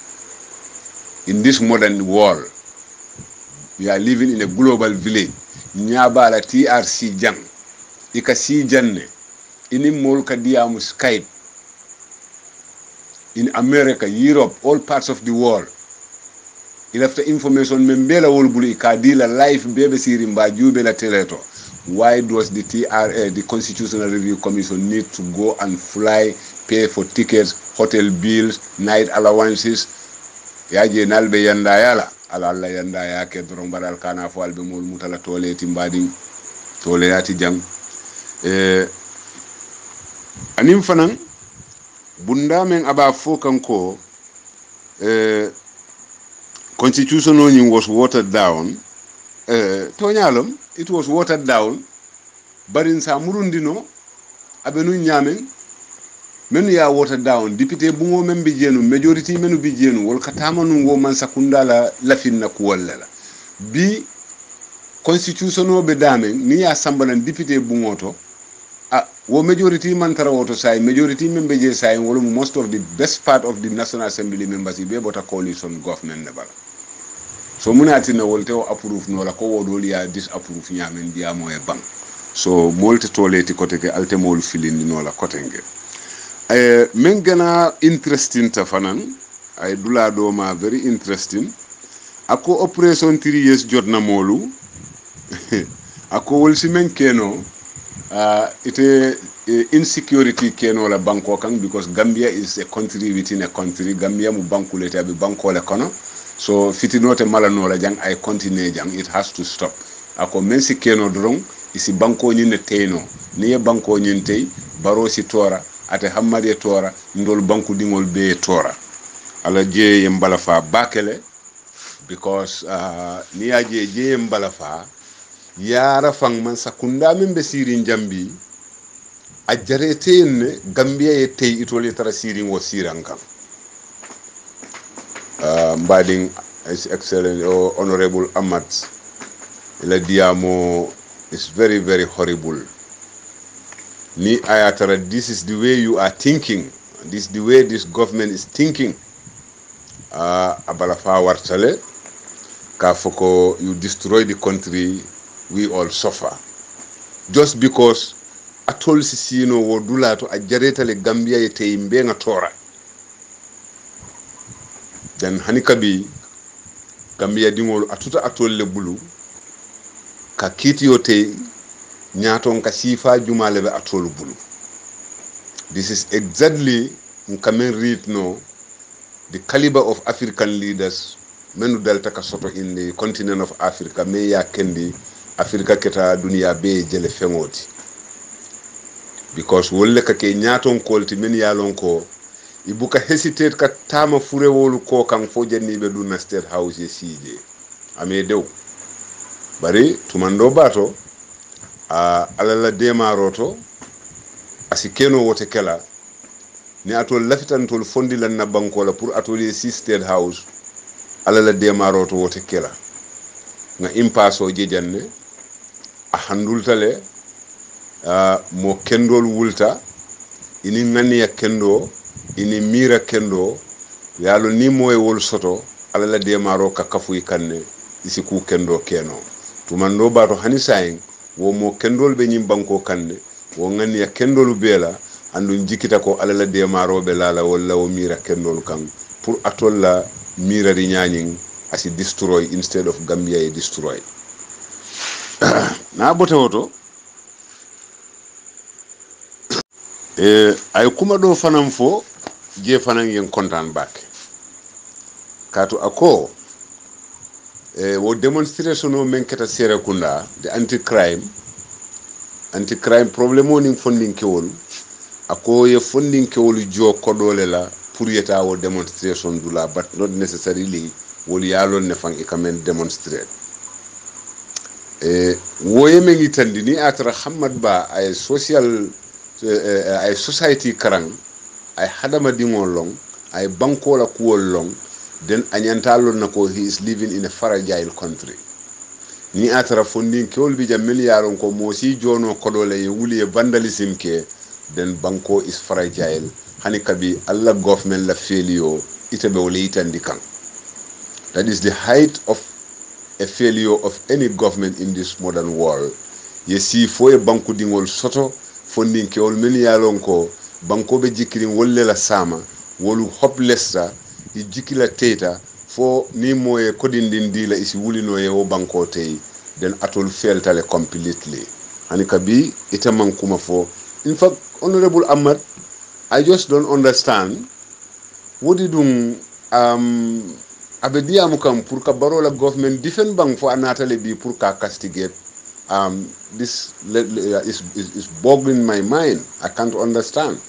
In this modern world we are living in a global village nyaba la TRC jang ika si janne ini mol ka diamu Skype in America, Europe, all parts of the world. Il after information membela wol buli ka dila live bebe sirimba jube la teleto. Why does the Constitutional Review Commission need to go and fly, pay for tickets, hotel bills, night allowances? Yaje nalbe yanda yala ala yanda yake doron baral kana fo albe mol mutala tole timbadi tole yati jang anim fanan bunda men aba fo kanko constitution was watered down to nyalom it was watered down barin sa murundino abenu nyamen menu ya watered down député bungo men bi jenu majority menu bi jenu wol katamanu wo man sakunda la lafin na ko wala bi constitution o be damen ni ya sambalan député bungo to wo majority man tara woto say majority membe je say wolo most of the best part of the National Assembly members be bota coalition government ne bala so munati na wolte o approve no la ko wodol ya disapprove nyamen dia moy bang so molte toleti kote ke alte mol filindi no la kote nge men gana interesting ta fanan ay dula do ma very interesting ako operation 3 years jotna molu ako wol si men keno ite insecurity keno la banko kan because Gambia is a country within a country Gambia mu banku leta be banko le kono so fitinote mala no la jang ay continue jang it has to stop ako men si keno drong isi banko nyine teyno ni banko nyin tey baro si tora ate hammade tora ndol banku dingol be tora ala je mbala fa bakele because ni aje je mbala fa yara fang man sakunda min be sirin jambi a jarete ne Gambia ye tey itole tara sirin wo sirankan mbading is excellent honorable Ahmad ila diamo is very very horrible ni ayatara this is the way you are thinking this is the way this government is thinking abala fa wartale ka foko you destroy the country we all suffer just because atol si sino wo dulato a jaretale Gambia e tey mbenga tora dan hani kabi Gambia dingol atuta atol le bulu ka kitiyo tey nyaton ka sifa jumale be atol bulu. This is exactly nkamen read no the caliber of African leaders menu delta ka soto in the continent of Africa me ya kendi Africa keta dunia be jele fengoti because wolle ka ke nyaton kolti men ya lonko ibuka hesitate ka tama fure wolu ko kan fo jenni be duna state house ye sije ame dew bari tumando bato alala demaroto asikeno wote kala ni atol lafitan tol fondi lan na banko la pour atelier si state house alala demaroto wote kala nga impaso jejanne a handultale mo kendol wulta ini ngani ya kendo ini mira kendo yalo ni moy wol soto alala demaro ka kafuy kanne isi ku kendo keno tumando bato hani saying wo mo kendol be nyim banko kanne wo ngani ya kendolu bela andu jikita ko alala demaro be lala wala wo mira kendol kan pour atolla mira ri nyaning asi destroy instead of Gambia e destroy na bote woto ay kuma do fanam fo je fanan yen kontan back kato ako wo demonstration o men keta sere kunda de anti crime problem woni funding kewol ako ye funding kewol jo kodole la pour yeta wo demonstration dula but not necessarily wol yalon ne fan e kamen demonstrate wo ye men itandini atra Hamad Ba ay social ay society karang ay hadama dingol long ay banko la kuwol long den anyantalo nako he is living in a fragile country ni atara funding kewol bi jam milliardon ko mo si jono kodole ye wuli e vandalism ke den banko is fragile hani kabi alla government la failure itabe wole itandi kan. That is the height of a failure of any government in this modern world. Ye si fo e banko dingol soto funding kewol milliardon ko banko be jikirin wolle la sama wolu hopeless i jikila teta fo ni moye kodindin dila isi wulino ye wo banko tay den atol feltale completely hani kabi ita man kuma fo. In fact, Honorable Ahmad, I just don't understand what did abedi amukam pour ka barola government different bank for anatale bi pour ka castigate this is boggling my mind. I can't understand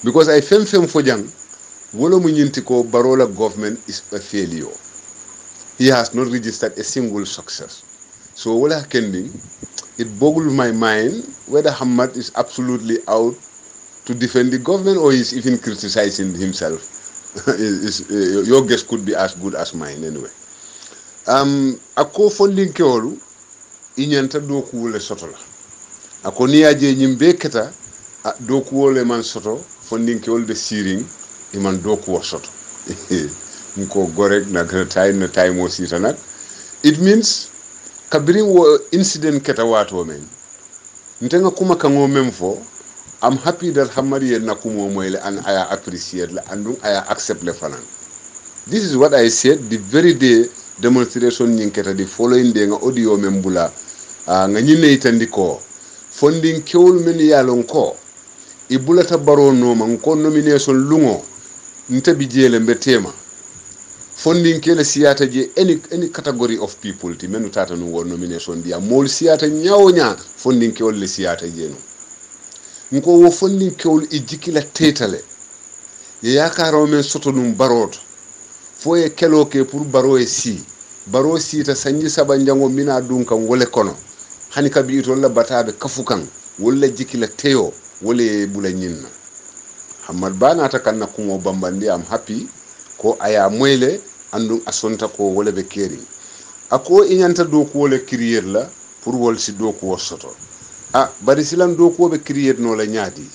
because I fem for jang wolo mu nyinti ko barola government is a failure. He has not registered a single success. So wala kending it boggles my mind whether Hamad is absolutely out to defend the government or is even criticizing himself. Your guess could be as good as mine anyway. Ako funding keolu inyanta doku wole soto la. Ako ni aje nyimbe keta doku wole man soto funding keolu be siring iman doku wo soto. Nko gorek na time wo sita nak. It means kabiri wo incident keta wato men. Ntenga kuma kango memfo. I'm happy that Hamadi na kumo moile and I appreciate la and I accept le fanan. This is what I said the very day demonstration nyinketa the following day nga audio membula nga nyine itandiko funding kewul men yalon ko ibulata baro no man ko nomination lungo ntabi jele mbetema funding kele siyata je any category of people ti menu tata no won nomination dia mol siyata nyawnya funding kewul le siyata je no nko wo funding kewul ijikila tetale ye yakaro men soto num baroto foye kelo ke pour baro e si baro si ta sanji sabanjango mina dun kan wole kono hani kabi to la batabe kafukan wolle jikila teyo wole bula nyinna Hamad Ba na ta kanna kumo bambandi am happy ko aya moyle andum asonta ko wole be keri ako inyanta do ko wole crier la pour wol si do ko soto bari silan do ko be crier no la nyaadi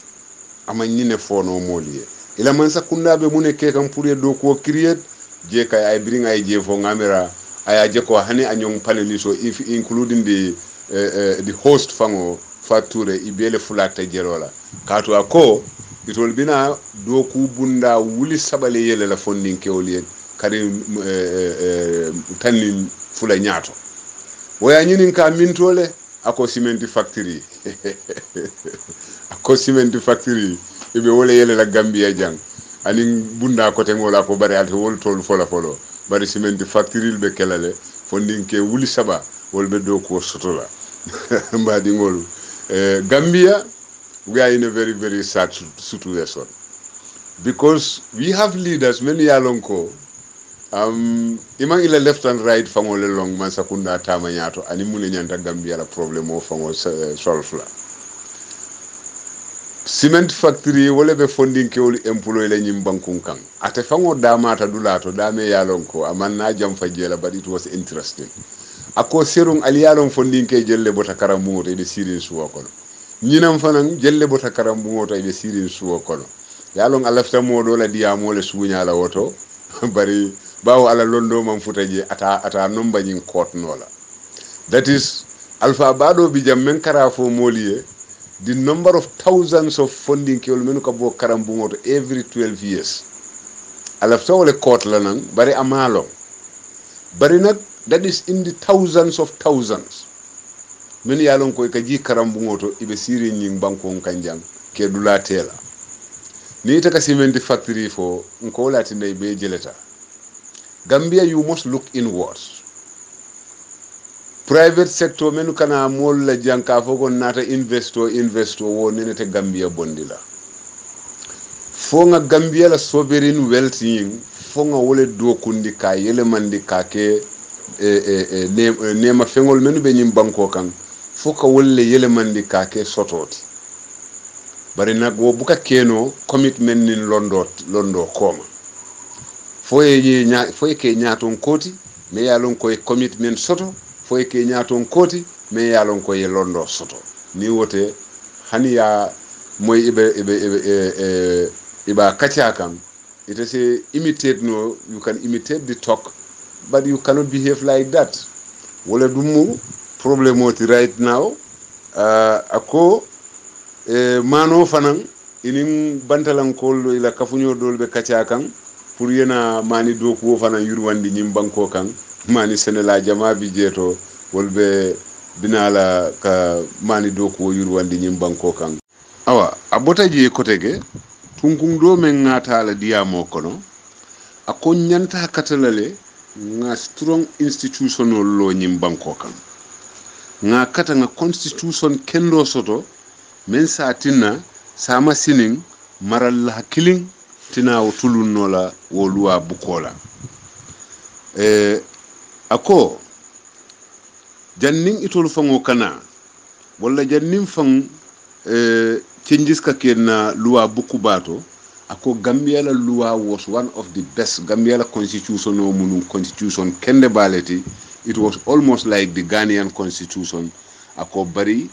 ama nyine fono moliye ila man sakunda be mune ke kam pour do ko crier je kay ay bring ay je fo ngamera aya je ko hani anyong paneliso if including the host fango fatture ibele fulata jerola kato ako itol bina doku bunda wuli sabale yele la fondin kewli kari tanni fula nyaato woya nyinin ka mintole ako cement factory ako cement factory ibe wole yele la Gambia jang ani bunda ko te ngola ko bari alto wol tol fola folo bari cement factory be kelale fondin ke wuli saba wol be do ko sotola mbadi ngolu Gambia, we are in a very, very sad situation because we have leaders, many alonko, imang ila left and right fangole long man sakunda tama nyato ani mune nyanta Gambia la problem o fango solve la cement factory wole be funding ke woli employé la nyim bankun kan ate fango damata dulato dame yalonko amanna jam fajela but it was interesting ako serung aliyalon funding ke jelle bota karamu to be sirin suwa kono nyinam fanan jelle bota karamu to be sirin suwa kono yalon alafta modo la diya mole sunya la woto bari bawo ala londo man futaje ata nomba nyin court nola that is alpha bado bi jam men kara fo moliye the number of thousands of funding ke men ko bo karambu to every 12 years alafta wala court la nan bari amalo bari nak that is in the thousands of thousands men yalon ko ka ji karambu ngoto ibe siri nyin banko kanjang ke dula tela ni taka cement factory fo nko lati ndey be jeleta Gambia you must look inwards private sector menu kana mol la janka foko nata investor wo nenete Gambia bondila fo nga Gambia la sovereign wealth yin fo nga wole do kundi ka yele mandi ka ke nema fengol menu be nyim banko kan foka wolle yele mandi ka ke sototi bari nak wo buka keno commitment nin londo koma foye ke nyaton koti me yalon koy commitment soto foye ke nyaton koti me yalon koy londo soto ni wote hani ya moy iba kacha kan it is imitate no you can imitate the talk but you cannot behave like that wala dumu problem oti right now ako mano fanan inin bantalan kollo ila kafunyo dolbe kacha kan pour yena mani doku fanan yurwandi nyim banko kan mani senela jama bi jeto wolbe binala ka mani doku yurwandi nyim banko kan awa abota je kotege tunkung do men ngata la diamo kono ako nyanta katalale nga strong institutional law nyim banko kan nga kata nga constitution kendo soto men sa tinna sama sinin maral la killing tina o tulunnola wo luwa bukola ako janning itol fango kana wala janning fang changes ka kenna luwa bukubato ako Gambia la luwa was one of the best Gambia la constitution o munun constitution kende baleti it was almost like the Ghanaian constitution ako bari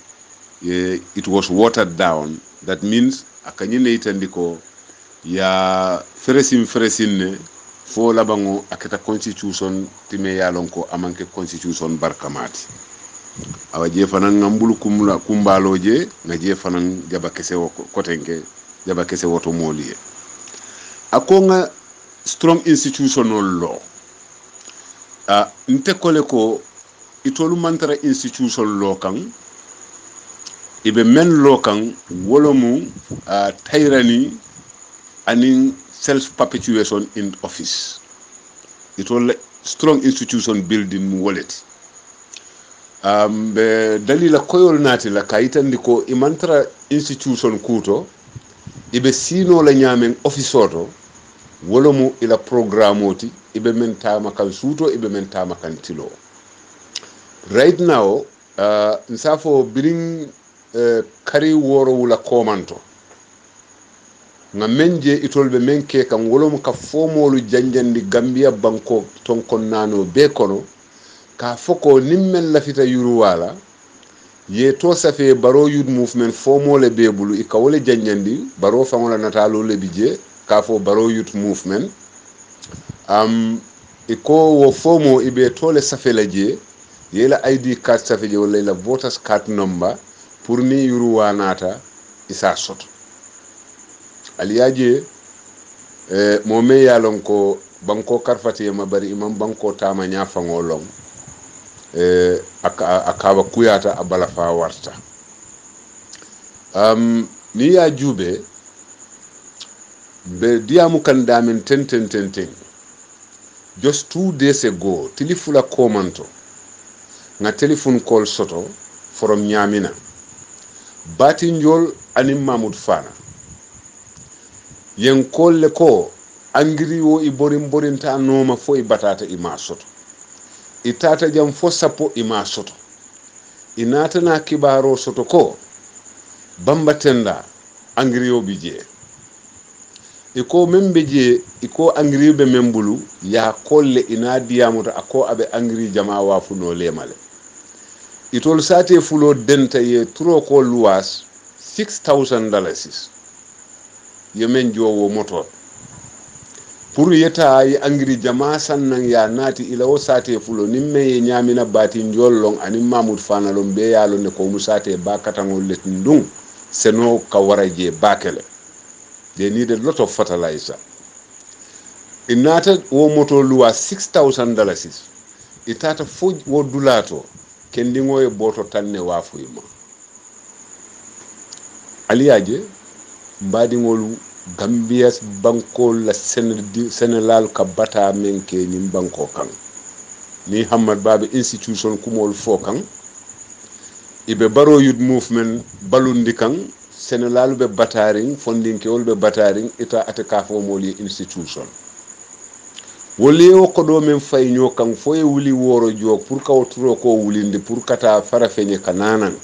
it was watered down that means akanyine itandiko ya fresin ne fo labango akata constitution time yalon ko amanke constitution barkamati awa je fanan ngambulu kumbaloje na je fanan jaba kese kotenke jaba kese woto moliye akonga strong institutional law nte kole ko itolu mantara institution law kan ibe men law kan wolomu tayrani anin self perpetuation in office itol strong institution building mu wallet be dalila koyol nati la kayitandi ko imantara institution kuto ibe sino la nyamen office oto wolomu ila programoti ibe mentama kan suto ibe mentama kan tilo right now nsafo bring kari woro wula komanto nga menje itolbe menke kan wolomu ka fomolu janjandi Gambia banko ton konnano be kono ka foko nimmel lafita yuruwala ye to safe baro youth movement fomole bebulu ikawole janjandi baro famola natalo le bije ka fo baro youth movement iko wo fomo ibe tole safe la je yela ID card safe je wala la voters card number pour ni yuruwa nata isa soto aliyaje mo me yalon ko banko karfati ma bari imam banko tama nyafango long akaba kuyata abala fa warta ni ya jube be diamu kan damen ten just 2 days ago tilifula komanto nga telephone call soto from Nyamina Batinjol ani Mahmoud Fana yen kolle ko angiri wo i borinta noma fo i batata ima soto itata jam fo sapo ima soto inata na kibaro soto ko bamba tenda angiri wo bije iko membe je iko angiri be membulu ya kolle ina diamuta ako abe angiri jama wafu no lemale itol sate fulo denta ye turo ko luwas $6,000 ye men jowo moto pour yeta yi angiri jama sannan ya nati ila o sate fulo nimme ye nyamina bati njollong ani Mahmoud Fana lon be yalo ne ko musate ba katangol letndung seno ka waraje bakele they need a lot of fertilizer inata wo moto luwa $6,000 itata fo wo dulato kendingo e boto tanne wafu ima aliyaje mbadingolu Gambia banko la Senegal ka bata menke ni banko kan ni Hamad Babe institution kumol fo kan ibe baro youth movement balundi kan Senegal be bataring fondinke ol be bataring ita ataka fo moli institution wole o ko do men fay nyo kan fo e wuli woro jog pour ka wotro ko wulinde pour kata fara feñe kananan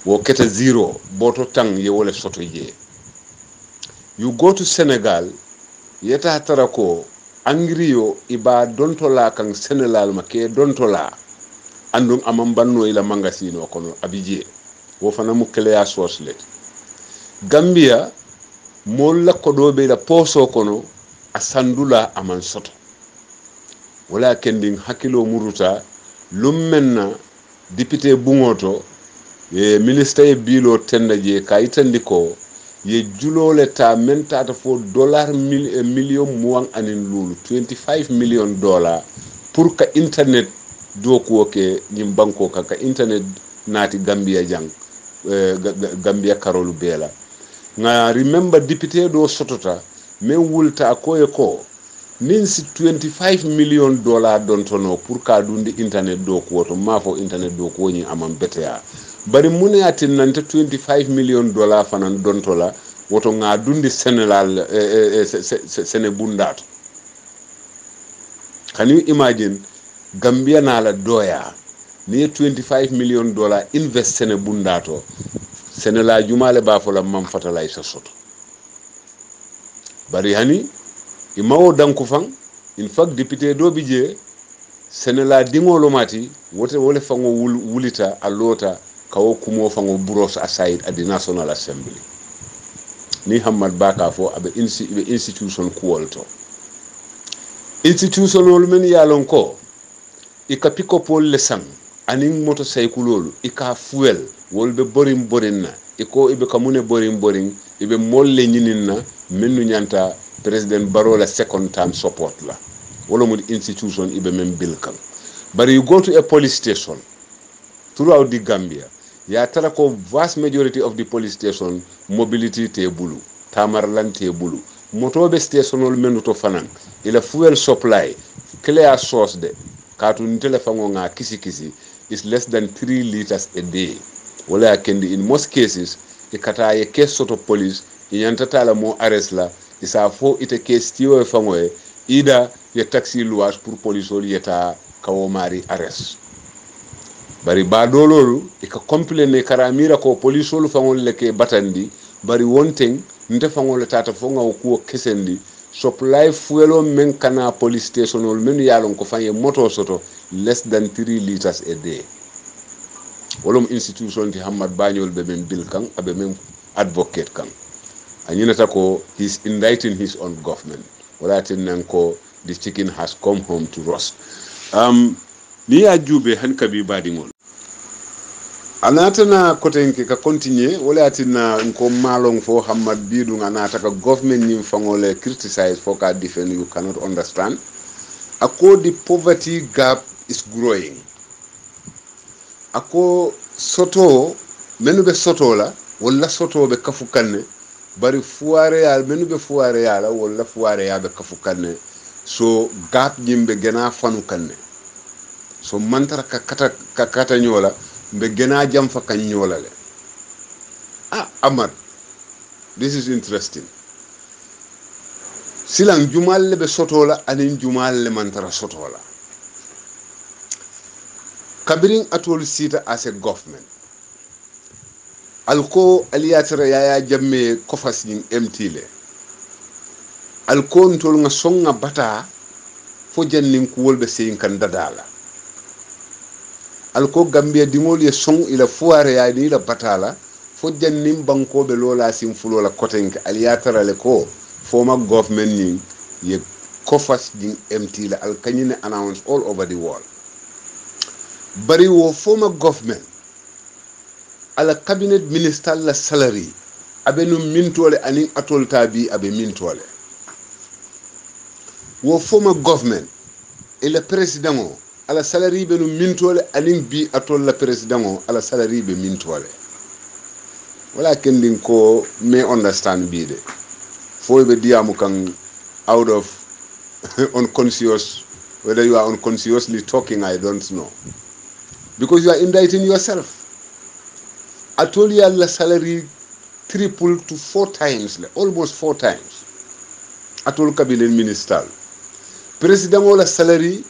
wo keta zero boto tang ye wole soto je you go to Senegal yeta tarako angriyo iba dontola kan Senegal make dontola andum amam banno ila mangasino kono abije wo fana mukele ya soslet Gambia molla ko do be la poso kono asandula aman soto wala kending hakilo muruta lummenna député bungoto e ministre e bilo tendaje kayitandi ko ye julole ta mentata fo million muwan anin lulu $25 million pour ka internet do ko ke nyim banko ka internet nati Gambia jang Gambia karolu bela nga remember député do sotota men wulta ko e ko ninsi $25 million don tono pour ka dundi internet do ko to mafo internet do ko ni amam betea bari mune atin nante $25 million fanan don tola woto nga dundi Senegal Senebundato can you imagine Gambia na la doya ni $25 million invest Senebundato Senela jumale ba fola mam fatalay sa soto bari hani imawo danku fan in fact député do bije Senela dingolo mati wote wole fango wulita alota kawo kumo fango buros aside at the National Assembly ni Hamad Baka fo abe institution kuolto institution wol men yalon ko ika piko pol le sang aning motorcycle ika fuel wolbe borinna iko ibe kamune boring ibe molle nyininna mennu nyanta president Barrow la second term support la wala mu institution ibe men bilkan but you go to a police station throughout the Gambia ya tara ko vast majority of the police station mobility te bulu tamarlan te bulu motobe station ol menu to fanan ila fuel supply clear source de katu ntele fango nga kisi is less than 3 liters a day wala kendi in most cases e kata ye case soto police inyantata la mo arrest la isa fo ite case tiyo fango e ida ye taxi luas pour police ol yeta kawo mari arrest bari ba dololu e ka complain karamira ko police ol fango leke batandi bari wonten nte fango le tata fonga ko kesendi supply fuelo men kana police station ol men yalon ko fanye moto soto less than 3 liters a day wolum institution ti Hamad Banyol be men bil kan abe men advocate kan anyinata ko he's indicting his own government wala tin ko the chicken has come home to roast ni ya jube han kabi badingol anatana kotenke ka continuer wala atina ko malong fo hamad bidu anata ka government nim fangole criticize for ka defend you cannot understand ako the poverty gap is growing ako soto menu be soto la wala soto be kafu kanne bari fuare ya menu be fuare ya la wala fuare ya be kafu kanne so gap jimbe gena fanu kanne so mantara ka kata nyola mbe gena jam fa kan nyola le Amar, this is interesting silang jumal le be sotola anin jumal le mantara sotola kabirin atol sita as a government alko aliyatra yaya jamme kofas ning mtile alko ntol nga songa bata fo jannin ko wolbe sein kan dadala alko gambia dingol ye song ila fuare ya ni la batala fo jannin banko be lola sim fulola kotenke aliyatra le ko former government ni ye kofas ning mtile alkanyine announce all over the world bari wo former government ala cabinet minister la salary abe no mintole anin atol tabi abe mintole wo former government et le président ala salary be no mintole anin bi atol la président ala salary be mintole wala kendin ko me understand bi de fo be diamu kan out of unconscious whether you are unconsciously talking I don't know because you are indicting yourself atol ya la salary triple to 4 times almost 4 times atol cabinet ministerial president la salary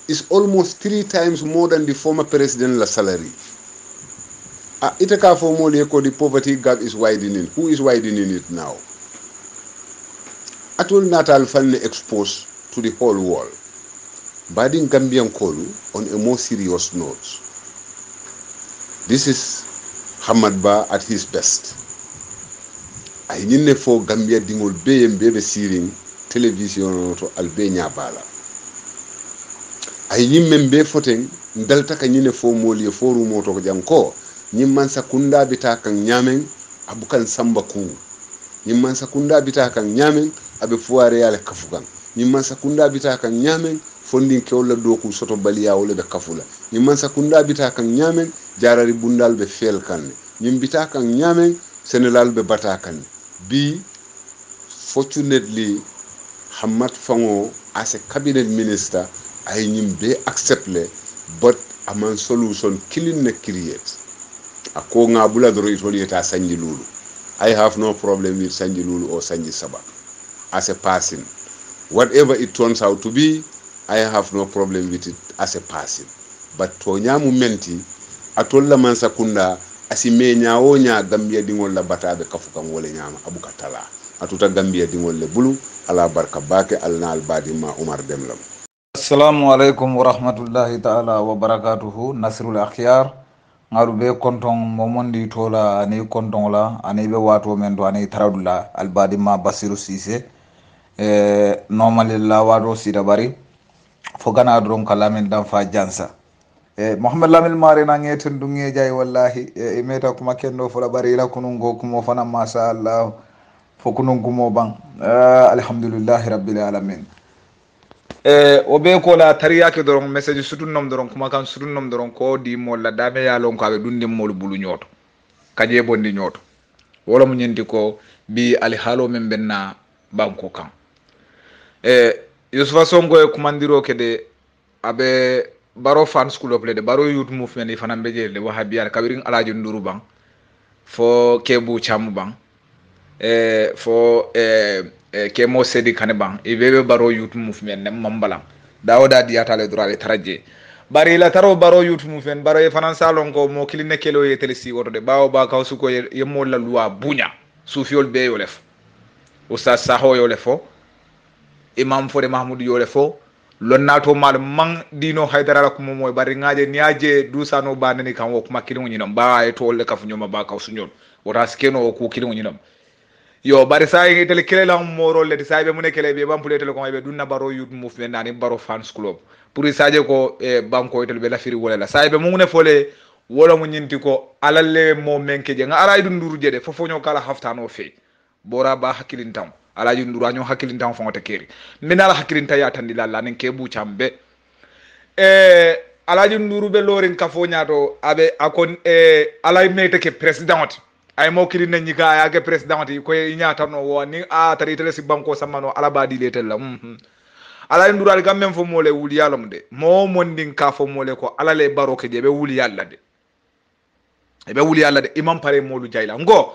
is almost 3 times more than the former president la salary itaka for mo le ko the poverty gap is widening who is widening it now atol natal fan exposed to the whole world badin Gambian kolu on a more serious note this is Hamad Ba at his best ay ñinne fo Gambia dingol bebe siring television to albania bala ay ñimme be foten ndalta ka ñine fo moli fo rumo to janko ñimman sakunda bita kan nyamen abukan samba ku ñimman sakunda bita kan nyamen abe fuare yale kafukan ñimman sakunda bita kan nyamen fondin kewla doku soto baliya wala be kafula ñimman sakunda bita kan nyamen jarari bundal be fel kanne ñim bita kan nyamen senelal be bata kanne bi fortunately Hamad Fango as a cabinet minister ay ñim be accept le but aman solution killing ne create ako nga bula doro itolieta sanji lulu I have no problem with sanji lulu or sanji saba as a person whatever it turns out to be I have no problem with it as a person but to nyamu menti atolla man sakunda asimenya onya Gambia dingol la batabe kafukan wole nyama abuka tala atuta Gambia dingol le bulu ala barka bake alna albadima Umar Demlam. Assalamu alaikum wa rahmatullahi ta'ala wa barakatuhu nasrul akhyar ngaru be konton momondi tola ani konton la ani be wato men do ani taradula albadima Basiru Cisse normally la wato sida bari fogana dron kalamin dan fa jansa Muhammad Lamil Mare na ngeten dunge jay wallahi meta kuma kendo fola bari la kunungo kumo fana masha Allah fo kunungo mo bang alhamdulillah rabbil alamin o be ko la tariya ke doron message sutun nom doron kuma kan sutun nom doron ko di mo la dame ya lon ko be dundi mol bulu nyoto kaje bondi nyoto wala mu nyenti ko bi ali halo men benna banko kan Yusufa Sonko e kumandiro ke de abe baro fan school of de baro youth movement e fanam beje le wahabiya kabirin alaji nduru bang fo kebu chamu bang fo kemo sedi kane bang e bebe baro youth movement ne mambalam dawda diata le droit taraje bari la taro baro youth movement baro e fanan salon ko mo kiline kelo e telesi woto de bawo ba kaw suko ye mo la loi bunya sufiol be yo lef oustaz saho yo lefo imam Fode Mahmoud yo lefo lonnato mal man dino haydara ko moy bari ngaaje niaje dusano banani kan wo kuma kilin nyinam ba e to le kaf nyoma ba kaw sunyol wota skeno ko kilin nyinam yo bari say ngi tel kelela moro le say be mune kele be bam pule tel ko be dunna baro youth movement nani baro fans club pour saje ko banko tel be la firi wala la say be mune fole wala mu nyinti ko alalle mo menke je nga Alaaji Nduru je de fofo nyo kala haftano fe bora ba hakilin tam Alaaji Nduru anyo hakilin tam fongote keri minala hakilin ta ya tandila la nen ke bu chambe Alaaji Nduru be lorin kafo nyato abe akon alay mete ke president ay mo kilin na nyika ya ke president ko nyata no woni a tari tele si banko samano alabadi letel la Alaaji Nduru al gamem fo mole wuli yalom de mo mondin kafo mole ko alale baroke je be wuli yalla de be wuli yalla de imam pare molu jayla ngo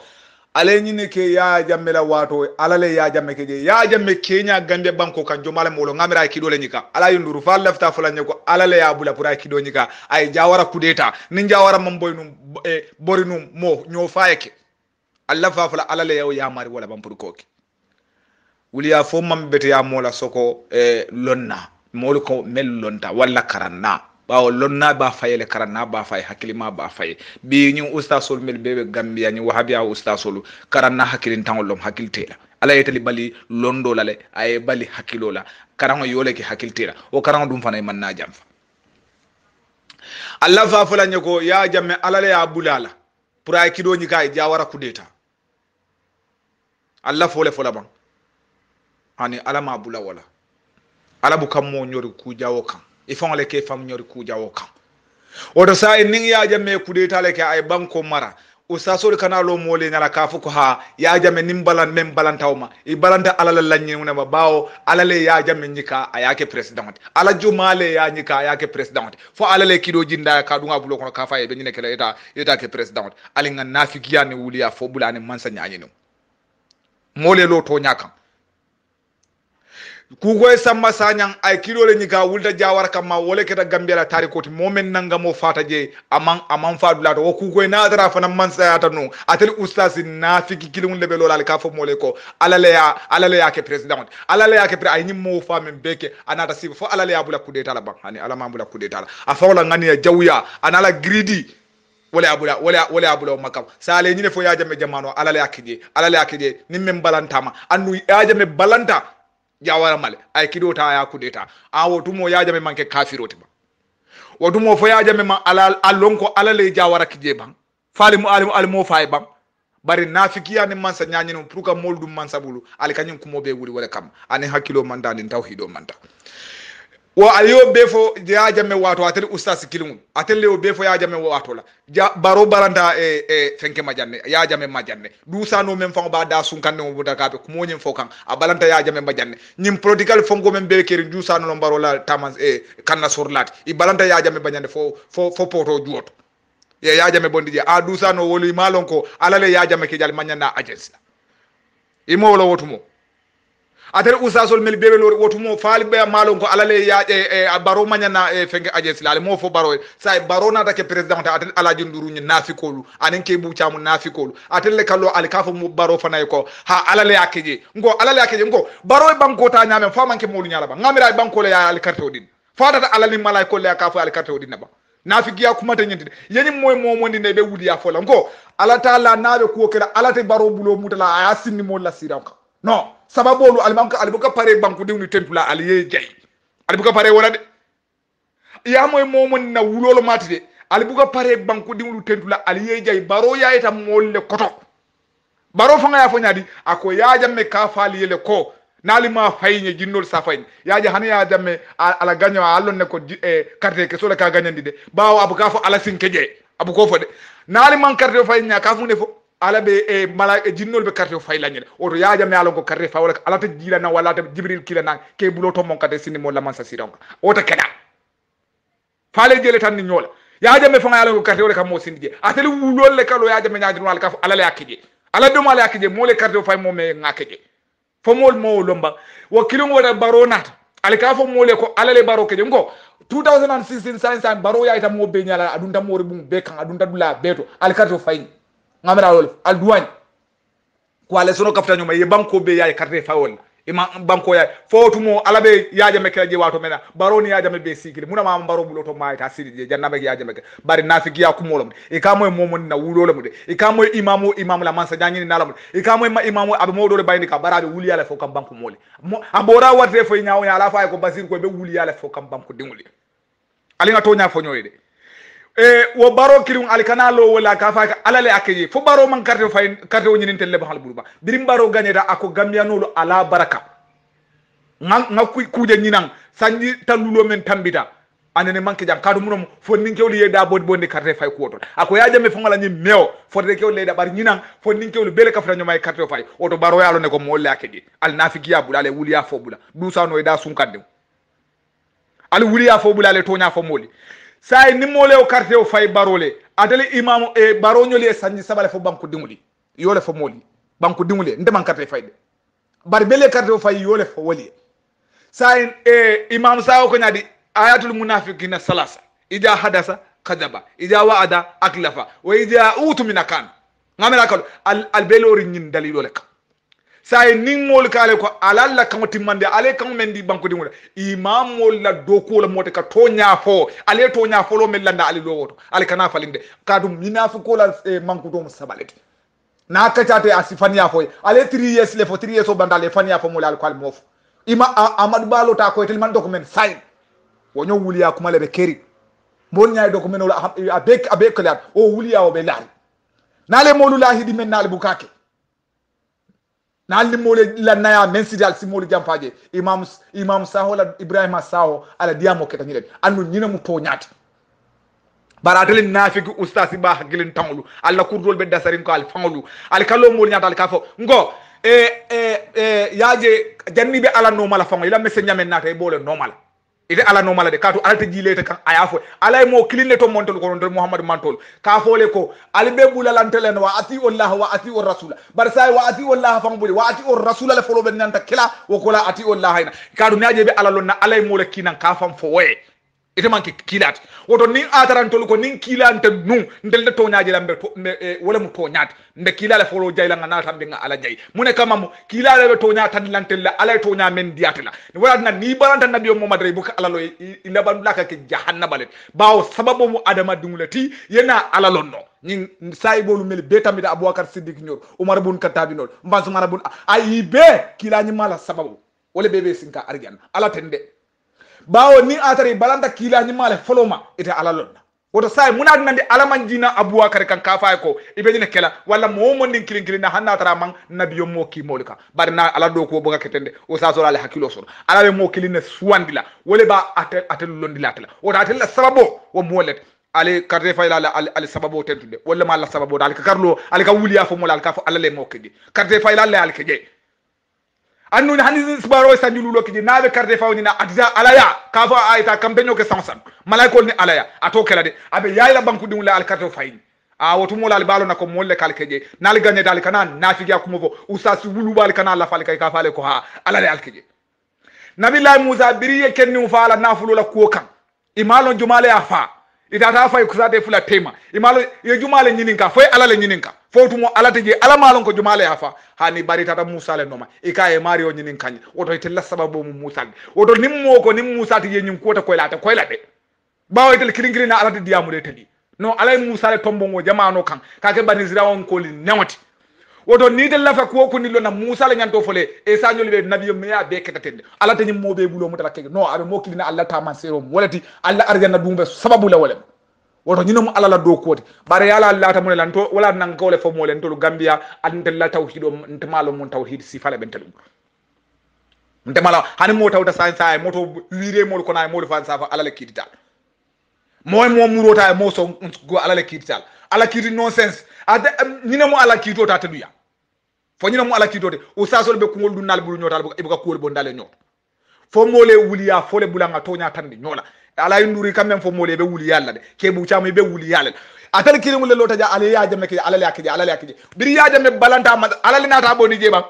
ale nyine ke ya jammela wato alale ya jamme ke je ya jamme kenya gande banko kan jomale molo ngamira kido le nyika Alaaji Nduru fa lafta fulanye ko alale ya bula pura kido nyika ay jawara kudeta nin jawara mamboy num bori num mo nyo fayeke alla fa fula alale ya mari wala bampur koki wuli ya fo mambete ya mola soko lonna molu ko mel lonta wala karanna bawo lonna ba fayele karanna ba fay hakilima ba fay bi ñu ustasol mel bebe gambia ñu wahabiya ustasolu karanna hakilin tangolom hakiltela ala yetali bali londo lale ay bali hakilola karango yole ki hakiltela o karango dum fanay man na jamfa alla fa fula ñako ya jamme alale ya bulala pour ay kido ñi kay jawara kudeta alla fole fola ban ani ala ma bula wala ala bu kam mo nyori ku jawo kan e fon le ke fam nyori ku jawo kan o do sa nin ya jamme ku de tale ke ay banko mara o sa so kana lo mo le nyala ka fu ko ha ya jamme nim balan mem balantawma e balanta ala la lanyi ne ba bawo ala le ya jamme nyika ayake president ala jumale ya nyika ayake president fo ala le kido jinda ka dunga bulo kono ka fa e be nyine kele eta ke president ali nga nafikiya ne wuliya fo bulane mansa nyaani no mo le lo to nyaka kugoy samma sanyang ay kilo le nyika wulda jawar kama wole keta gambia tarikoti momen nanga mo fata je amman fadula to kugoy nadara fana mansa yata no atel ustaz nafiki kilun lebe lolal ka fo mole ko alale ya ke president alale ya ke ay nyimmo famen beke anata sibo fo alale ya bula kudeta la ban hani alama bula kudeta la afawla ngani ya jawya anala greedy wala abula makam sale nyine fo ya jamme jamano alale yakije nimme balantama andu ya jamme balanta jawara male ay kidota ya kudeta a wotumo ya jamme manke kafiroti ba wotumo fo ya jamme ma alonko alale jawara kije ban falimu alimo fay ban bari nafikiya ni mansa nyanyino puruka moldu mansa bulu alikanyum kumo be wuri wala kam ani hakilo manda ni tawhido manda wa aliyo befo ya jamme wato atel ustaz kilum atel leo befo ya jamme wato la baro baranda fenke majanne ya jamme majanne du sano men fango ba da sun kanne mo budaka be ko monyen fokan a balanta ya jamme majanne nyim political fongo men be keri du sano no baro la tamas kanna sorlat i balanta ya jamme bañande fo poto juoto ya jamme bondi je a du sano woli malon ko alale ya jamme ke jal mañana agence imo wala wotumo atere usasol mel bebe lor wotumo faali be malon ko alale ya baro mañana fenge agence la mo fo baro say baro na take president atel Alaaji Nduru ni nafikolu anen ke bu chamu nafikolu atel le kallo al kafo mo baro fanay ko ha alale yakeje ngo baro banko ta nyame fa manke molu nyala ba ngamira banko le ya al carte odin fadata alali malay ko le kafo al carte odin ba nafigiya kuma ta nyinti yeni moy mondi ne be wudi ya fola ngo ala taala nabe ko kala alate baro bulo mutala aya sinni mo la siranka no sababolu alibuka pare banku diwni tentula aliye jay alibuka pare wala de ya moy momon na wulolo matide alibuka pare banku diwni tentula aliye jay baro yaita molle koto baro fanga ya fonyadi ako ya jamme ka fali yele ko nalima fayne jinnol safayne ya ja hana ya jamme ala ganyo allon ne ko carte ke sola ka ganyandi de bawo abuka fo ala sinkeje abuko fo de nalima carte faynya ka fu ne fo ala be mala jinnol be carte fay lañel oto yaaja me alon ko carte fa wala ala ta jila na wala ta jibril kila na ke bulo to mon kate sini mo la man sa sironka oto keda faale jele tan ni nyola yaaja me fa alon ko carte wala kam mo sindi ateli wulol le kalo yaaja me nyaadi wala ka ala la yakije ala do mala yakije mo le carte fay mo me ngakije fo mol mo lomba wakilo ngoda baronat ale ka fo mo le ko ala le baro keje ngo 2016 science baro yaita mo be nyala adunda mo rebum be kan adunda dula beto al carte fay ngamira wol al duwañ ko ale sono kafta nyoma ye banko be yaay carte fawol ima banko yaay fotumo alabe yaaje mekela je wato mena baroni yaaje me be sikiri muna ma baro bulo to mayta sidi je jannabe yaaje meke bari nafiki ya kumolom e ka moy momon na wulolo mude e ka moy imamu la mansa jangini nalam e ka moy imamu abe modore bayni ka barabe wuli yala fo kam banko mole abora watre fo nyaaw ya ala fa ko basir ko be wuli yala fo kam banko dinguli ali nga to nya fo nyoyde wo baro kirum alkana lo wala ka fa alale akaye fo baro man carte o nyinin telle ba hal bulba birim baro gagneda ako gambiano lo ala baraka nga kuje nyinan sanji talulo men tambita anene manke jam kadu munom fo ninkewli yeda bonde carte fay ko to ako ya jame fongala nyi meo fo de kewle da bar nyinan fo ninkewli bele ka fra nyoma carte fay oto baro yalo ne ko molle akaje al nafiki ya bulale wuliya fo bula dusa no da sunkande al wuliya fo bulale to nya fo moli say ni mole o carte o fay barole adale imam e baro nyoli e sanji sabale fo banku dinguli yole fo moli banku dinguli ndeman carte fay de bar bele carte o fay yole fo woli say imam sawo ko nyadi ayatul munafiqina salasa ija hadasa kadaba ija wa'ada aklafa wa ija utu minakan ngamela kal al belori nyin dalilo lek say ni mol kale ko alalla kan timmande ale kan mendi banko di muda imam mol la doko la mote ka to nyafo ale to nyafo lo melanda ale lo woto ale kana falinde kadum munafiqo la manko do sabalete na kacate asifania fo ale 3 years le fo 3 years o bandale fania fo mol al kwal mof ima amad balo ta ko tel man document sign wonyo wuliya kuma lebe keri mon nyaay document wala abek kala o wuliya o be laal nale molu lahi di men nal bukake nal mole la naya men sidal si molu jampaje imam saho la ibrahima saho ala diamo keta nyile anu nyina mu to nyaati baratele nafiki ustasi ba gilin tanglu alla kurdol be dasarin ko al fanglu al kalo mol nyaata al kafo ngo yaaje jannibe ala no mala fango ila messe nyamen nata e bole normal ite ala no mala de katu alta jilete kan ayafo alay mo kilinne to montol ko don muhammad mantol ka fole ko albe bulalantelen wa ati wallahu wa ati rasul bar say wa ati wallahu fam buli wa ati rasul la folo ben nanta kila wo ko la ati wallahu ina kadu naaje be ala lonna alay mo le kinan ka fam fo we ite manki kilat woto nin atarantol ko nin kilante nu ndelde to nyaaje lambe wala mu to nyaat nde kilala folo jayla ngana tambe nga ala jay mune kama mu kilala be to nyaata lantella ala to nya men diatla wala na ni baranta nabiyo muhammad re buka ala lo ila ban laka ke jahannama le bawo sababu mu adama dingulati yena ala lonno nin saibolu mel betamida abubakar siddiq nyor umar bun katabi nol mbas umar bun ayibe kilani mala sababu wala bebe sinka arjan ala tende bawo ni atari balanta kila ni male foloma ite ala lonna woto say munad nande ala manjina abubakar kan kafa ko ibe dina kela wala mo ndin kilin na hanna tara man nabiyo mo ki molika barna ala do ko boga ketende o sa so ala hakilo so ala be mo kilin suwandila wole ba atel londila tala woto atel sababo wo molet ale carte fayla ale sababo tentude wala ma la sababo dal ka karlo ale ka wuliya fo molal ka fo ala le mo kedi carte fayla le al keje annu hani sbaro sanjulu lokiji nabe carte fawni na adja alaya kafa ayta kambenyo ke sansan malaikol ni alaya ato kelade abe yayla banku dum la al carte fayni a wotu mola al balo nako molle kalkeje nal ganye dal kana nafiga kumovo usasi wulu bal kana la fal kay ka fale ko ha alale alkeje nabillahi musa biriye kenni faala nafulu la ko kan imalo jumale afa idata fay ko sade fula tema imalo ye jumale nyininka fay alale nyininka fotu mo alata je ala malon ko jumale afa hani bari tata musa le noma ikaye mario nyinin kanyi woto itella sababu mu musa woto nimmo ko nim musa ti yenyum kota ko late bawo itel kiringiri na alata diamu de tadi no alay musa le tombo ngo jamano kan kake bani zirawon ko li newati woto ni del lafa ko ni lona musa le nyanto fole e sañol be nabiyo meya be ketatende alata nyimmo be bulo mutala kege no abe mo kilina allah ta man serum walati allah arjana dumbe sababu la wala woto ñino mo alala do koti bare yala lata mun lan to wala nan kawle fo mo len to gambia andel la tawhid ntemalo mun tawhid si fala bentel ntemala hani mo tawta sa moto wire mo ko na mo fan sa fa alala kidital moy mo murota mo so go alala kidital ala kidi nonsense ade ñino mo ala kidito ta teduya fo ñino mo ala kidito de o sasol be kungol dun nal bulu ñotal e buka ko bon dale ñot fo mo le wuliya fo le bulanga to nya tan ñola ala yunduri quand même fo mole be wuli yalla de ke bu chama be wuli yalla atal kiri mulle lota ja ala ya jamme ke ala ya ke biri ya jamme balanta ma ala lina ta boni je ba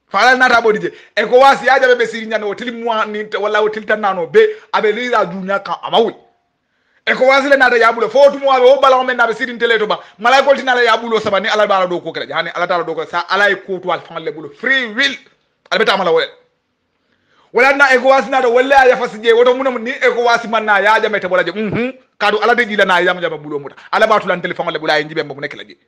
fa ala lina ta boni je e ko wasi ya jamme be siri nyano o tilim mo ni wala o tiltan nano be abe lira dunya kan amawi e ko wasi le nata yabulo fo tumo abe o balon men na be siri tele to ba malaikol tinala yabulo sabani ala bala do ko kala hani ala ta do ko sa ala e ko to al fan le bulo free will albeta mala wala wala na ECOWAS na do wala ya fasije woto munam ni ECOWAS man na ya jamete bolaje kadu ala de jila na yam jama bulo muta ala batu lan telefon le bulay njibe mbum nek la ji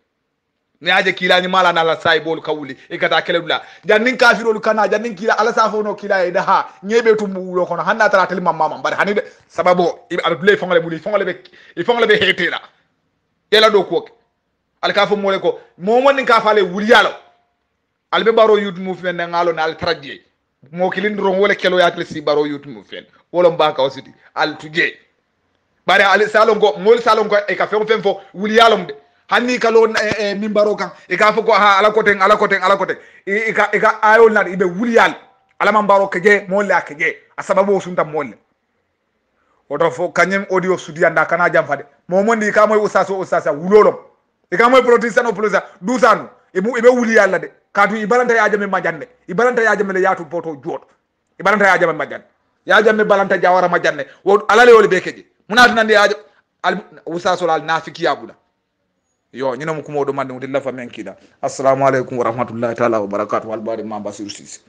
ne aje kila ni mala na la sai bol kawuli e kata kelebla jannin kafirolu kana jannin kila ala safo no kila e da ha nyebe tumbu wulo kono hanna tara tel mamma bar hanide sababo al dulay fongale buli fongale be hetela ela do ko al kafo mole ko momon nin ka fale wuliyalo al be baro youth movement ngalo na al traje mo kilindro wala kelo yatle si baro youth movement wala mbaka ositi al tuje bare al salon go mol salon go e ka fo wuliyalo de hanni kalo mimbaro kan e ka foko ha ala koten e ka ayol nan ibe wuliyal ala mambaro keje molle akeje asababu sunta molle oto fo kanyem audio studianda kana jam fade momondi ka moy usasa wulolom e ka moy protection oplosa dusanu ibe wuliyal la de kadu ibalanta ya jame majande ibalanta ya jame le yatu poto joto ibalanta ya jame majande ya jame balanta jawara majande wo alale wol bekeje munatu nande ya usaso al nafiki yabula yo ñina mu kumo do mande mudilla fa men kida assalamu alaikum wa rahmatullahi ta'ala wa barakatuh wal bari ma basir sisi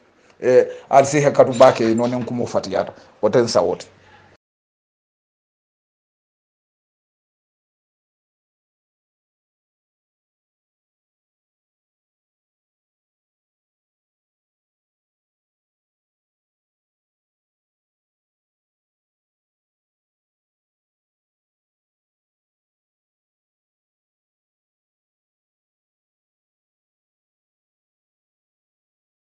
al sihe katu bake nonen kumo fatiyata woten sawote